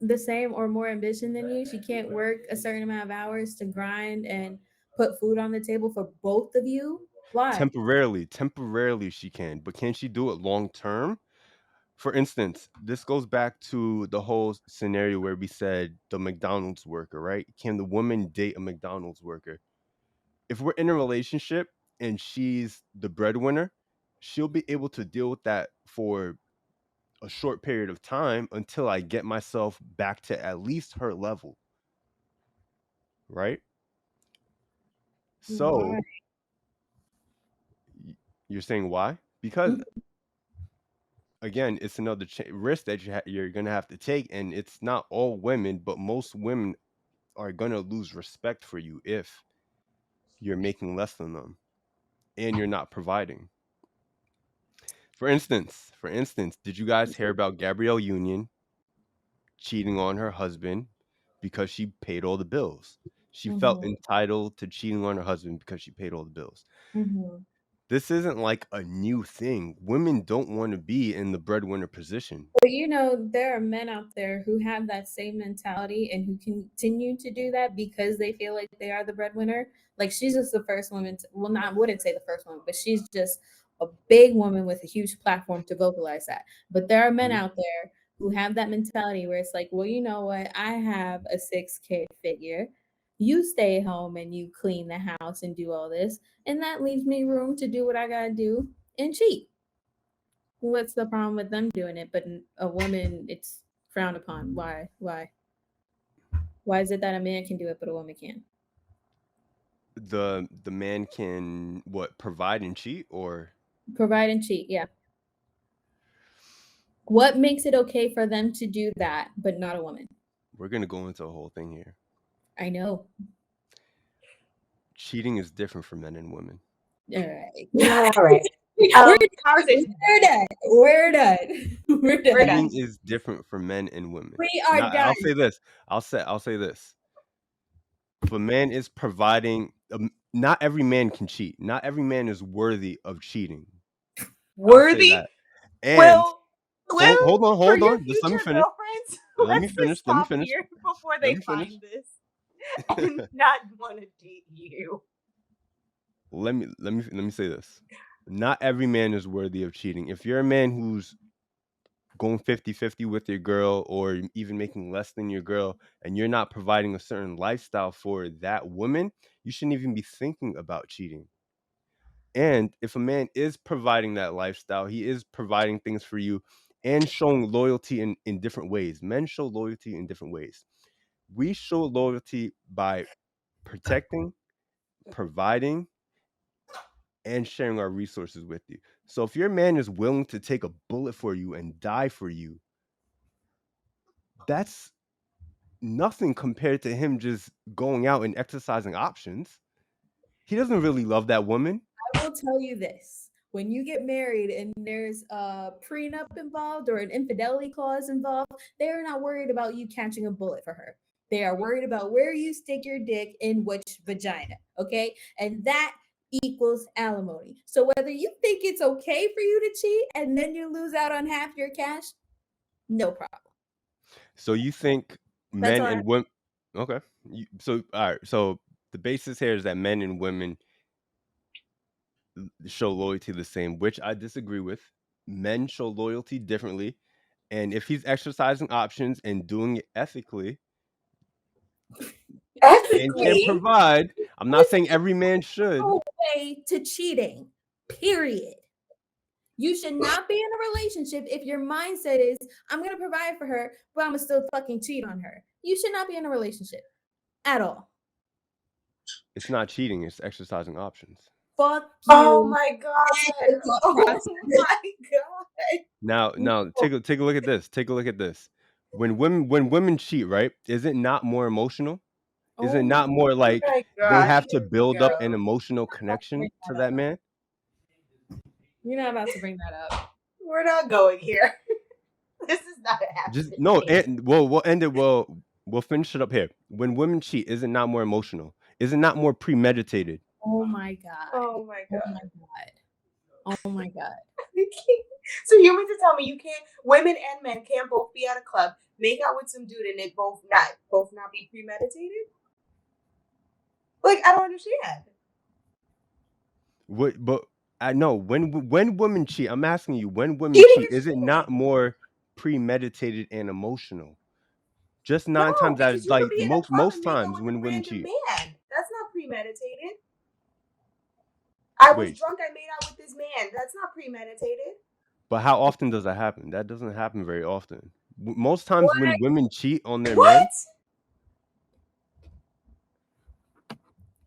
the same or more ambition than you. She can't work a certain amount of hours to grind and put food on the table for both of you. Why? Temporarily she can, but can she do it long term? For instance, this goes back to the whole scenario where we said the McDonald's worker, right? Can the woman date a McDonald's worker? If we're in a relationship and she's the breadwinner, she'll be able to deal with that for a short period of time until I get myself back to at least her level, right? So Why? you're saying why? Because again, it's another risk that you're gonna have to take, and it's not all women, but most women are gonna lose respect for you if you're making less than them and you're not providing. For instance, did you guys hear about Gabrielle Union cheating on her husband because she paid all the bills? She felt Mm-hmm. entitled to cheating on her husband because she paid all the bills. Mm-hmm. This isn't like a new thing. Women don't want to be in the breadwinner position. But there are men out there who have that same mentality and who continue to do that because they feel like they are the breadwinner. Like she's just the first woman well, not I wouldn't say the first one, but she's just a big woman with a huge platform to vocalize that. But there are men Mhm. out there who have that mentality where it's like, well, you know what? I have a 6K figure. You stay home and you clean the house and do all this, and that leaves me room to do what I gotta do and cheat. What's the problem with them doing it? But a woman, it's frowned upon. Why? Why? Why is it that a man can do it but a woman can't? The man can what provide and cheat, or Provide and cheat. Yeah. What makes it okay for them to do that but not a woman? we're gonna go into a whole thing here. I know. Cheating is different for men and women. All right. All right. We're Conversation. done. We're done. We're done. We're done. Cheating is different for men and women. We are Now, done. I'll say this. I'll say this. If a man is providing, not every man can cheat. Not every man is worthy of cheating. I'll say Worthy. that. And Well, hold on, for hold your on. Just let me future finish. girlfriends, Let me let's finish. just Let me stop finish. here before Let they me finish. find this and not want to date you. Let me say this. Not every man is worthy of cheating. If you're a man who's going 50-50 with your girl or even making less than your girl and you're not providing a certain lifestyle for that woman, you shouldn't even be thinking about cheating. And if a man is providing that lifestyle, he is providing things for you and showing loyalty in different ways. Men show loyalty in different ways. We show loyalty by protecting, providing, and sharing our resources with you. So if your man is willing to take a bullet for you and die for you, that's nothing compared to him just going out and exercising options. He doesn't really love that woman. I will tell you this. When you get married and there's a prenup involved or an infidelity clause involved, they are not worried about you catching a bullet for her. They are worried about where you stick your dick in which vagina. Okay. And that equals alimony. So whether you think it's okay for you to cheat and then you lose out on half your cash, no problem. So you think That's men all. and women okay. So all right. So the basis here is that men and women show loyalty the same, which I disagree with. Men show loyalty differently. And if he's exercising options and doing it ethically and can Ethically, provide, I'm not saying every man should. no way to cheating. Period. You should not be in a relationship if your mindset is, I'm going to provide for her, but I'm going to still fucking cheat on her. You should not be in a relationship at all. It's not cheating, it's exercising options. Fuck you. oh my god! Oh my god! Now take a look at this. Take a look at this. When women cheat, right? Is it not more emotional? Is it not more Oh like my they god! have to Here we build up an go. emotional connection to that man? You're not about to bring that up. We're not going here. This is not a happy Just no, situation. and we'll end it. Well, we'll finish it up here. When women cheat, is it not more emotional? Is it not more premeditated? Oh my god. Oh my Oh god. my god. Oh my god. So you mean to tell me you can't, women and men can't both be at a club, make out with some dude, and it both not be premeditated? Like, I don't understand. What? But I know when women cheat. I'm asking you, when women Cheating cheat, is is it not cheating. more premeditated and emotional? Just No, 9 times out because of you could like be in a club most and make out times with a when women random cheat. man. That's not premeditated. I was Wait, drunk, I made out with this man. That's not premeditated. but how often does that happen? That doesn't happen very often. Most times What? when women cheat on their What? men,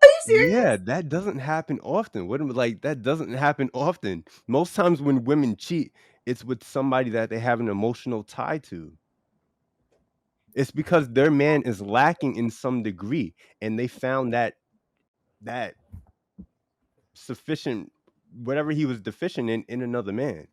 Are you yeah, serious? that doesn't happen often. What am like that doesn't happen often. Most times when women cheat, it's with somebody that they have an emotional tie to. It's because their man is lacking in some degree, and they found that sufficient whatever he was deficient in another man.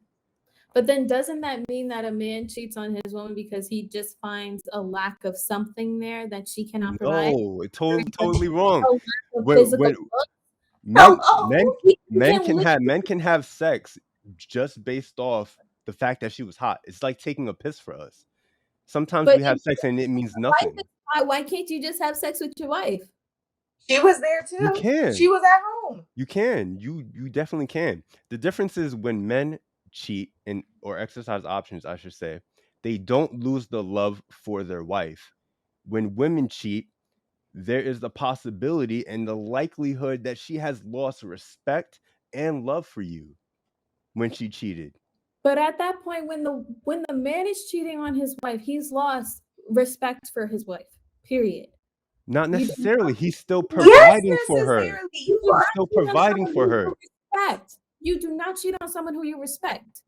But then doesn't that mean that a man cheats on his woman because he just finds a lack of something there that she cannot provide? No, it's Or just totally wrong. a lack of physical When look? men men Hello? He men can can have literally men can have sex just based off the fact that she was hot. It's like taking a piss for us. Sometimes but we if have sex and it means your wife nothing. is hot, why can't you just have sex with your wife? She was there You too. can. She was at home. You can. You definitely can. The difference is when men cheat and or exercise options, I should say, they don't lose the love for their wife. When women cheat, there is the possibility and the likelihood that she has lost respect and love for you when she cheated. But at that point, when the man is cheating on his wife, he's lost respect for his wife. Period. Not You do necessarily. He's still Yes, providing for her. necessarily. You do He's What? not still cheat on providing someone for who her. you respect. You do not cheat on someone who you respect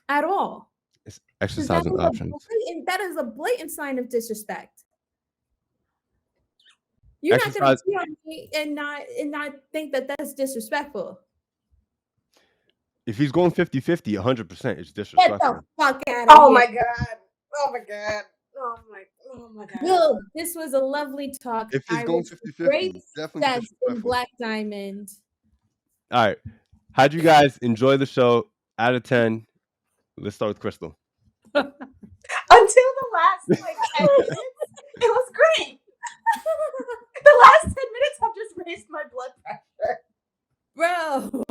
at all. It's Because that exercising is options. that is a blatant sign of disrespect. You're not gonna Exercise. cheat on me and not think that that's disrespectful. If he's going 50-50, 100%, it's Get the disrespectful. fuck out of Oh here. my god. Oh my god. Oh my god. Bill, this was a lovely talk. If he's I going wish you great 50-50, it's definitely success in disrespectful. Black Diamond. All right. How'd you guys enjoy the show? Out of 10, let's start with Crystal. Until the last like 10 minutes, it was great. The last 10 minutes have just raised my blood pressure. Bro,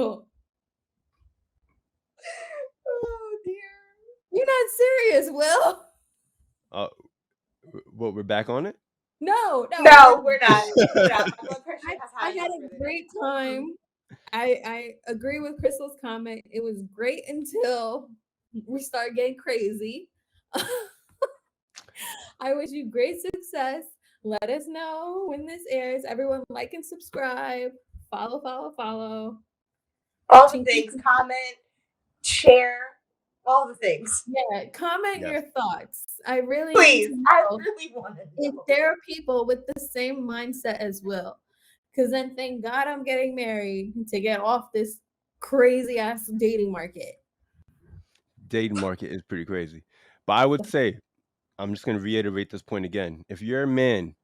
Oh dear. you're not serious, Will. What, we're back on it? No, No, we're not. We're not. My blood pressure has I high had enough for a the great next time. I agree with Crystal's comment. It was great until we start getting crazy. I wish you great success. Let us know when this airs. Everyone like and subscribe. Follow, follow, follow. All the things. Comment, share, all the things. Yeah, comment Yes. your thoughts. I really Please. need to I know really want to if know. there are people with the same mindset as Will. Because then thank God I'm getting married to get off this crazy ass dating market. Dating market is pretty crazy. But I would say, I'm just going to reiterate this point again. If you're a man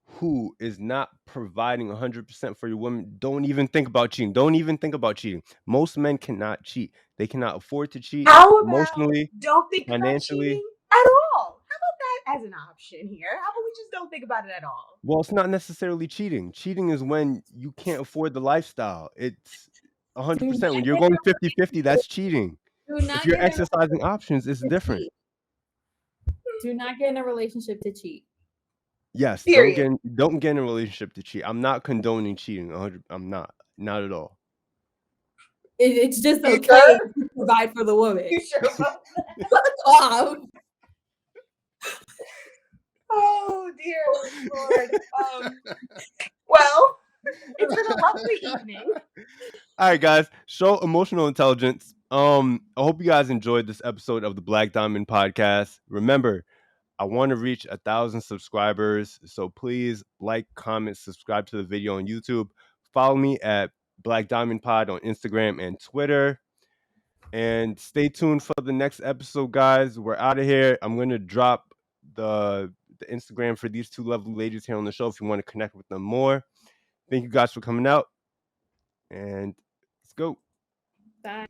who is not providing 100% for your woman, don't even think about cheating. Don't even think about cheating. Most men cannot cheat. They cannot afford to cheat How about emotionally, don't think about financially. cheating at all? How about that as an option here? How about we just don't think about it at all? Well, it's not necessarily cheating. Cheating is when you can't afford the lifestyle. It's Do 100%. When not you're get going 50-50, that's cheating. do If not you're get in a exercising options, it's relationship to different. cheat. Do not get in a relationship to cheat. Yes, Period. don't get in a relationship to cheat. I'm not condoning cheating. 100. I'm not at all. It's just You okay sure? to provide for the woman. You sure about that? Fuck off. Oh dear Lord. Well, it's been a lovely evening. All right, guys. Show emotional intelligence. I hope you guys enjoyed this episode of the Black Diamond Podcast. Remember, I want to reach 1,000 subscribers, so please like, comment, subscribe to the video on YouTube. Follow me at Black Diamond Pod on Instagram and Twitter. And stay tuned for the next episode, guys. We're out of here. I'm gonna drop the Instagram for these two lovely ladies here on the show if you want to connect with them more. Thank you guys for coming out, and let's go. Bye.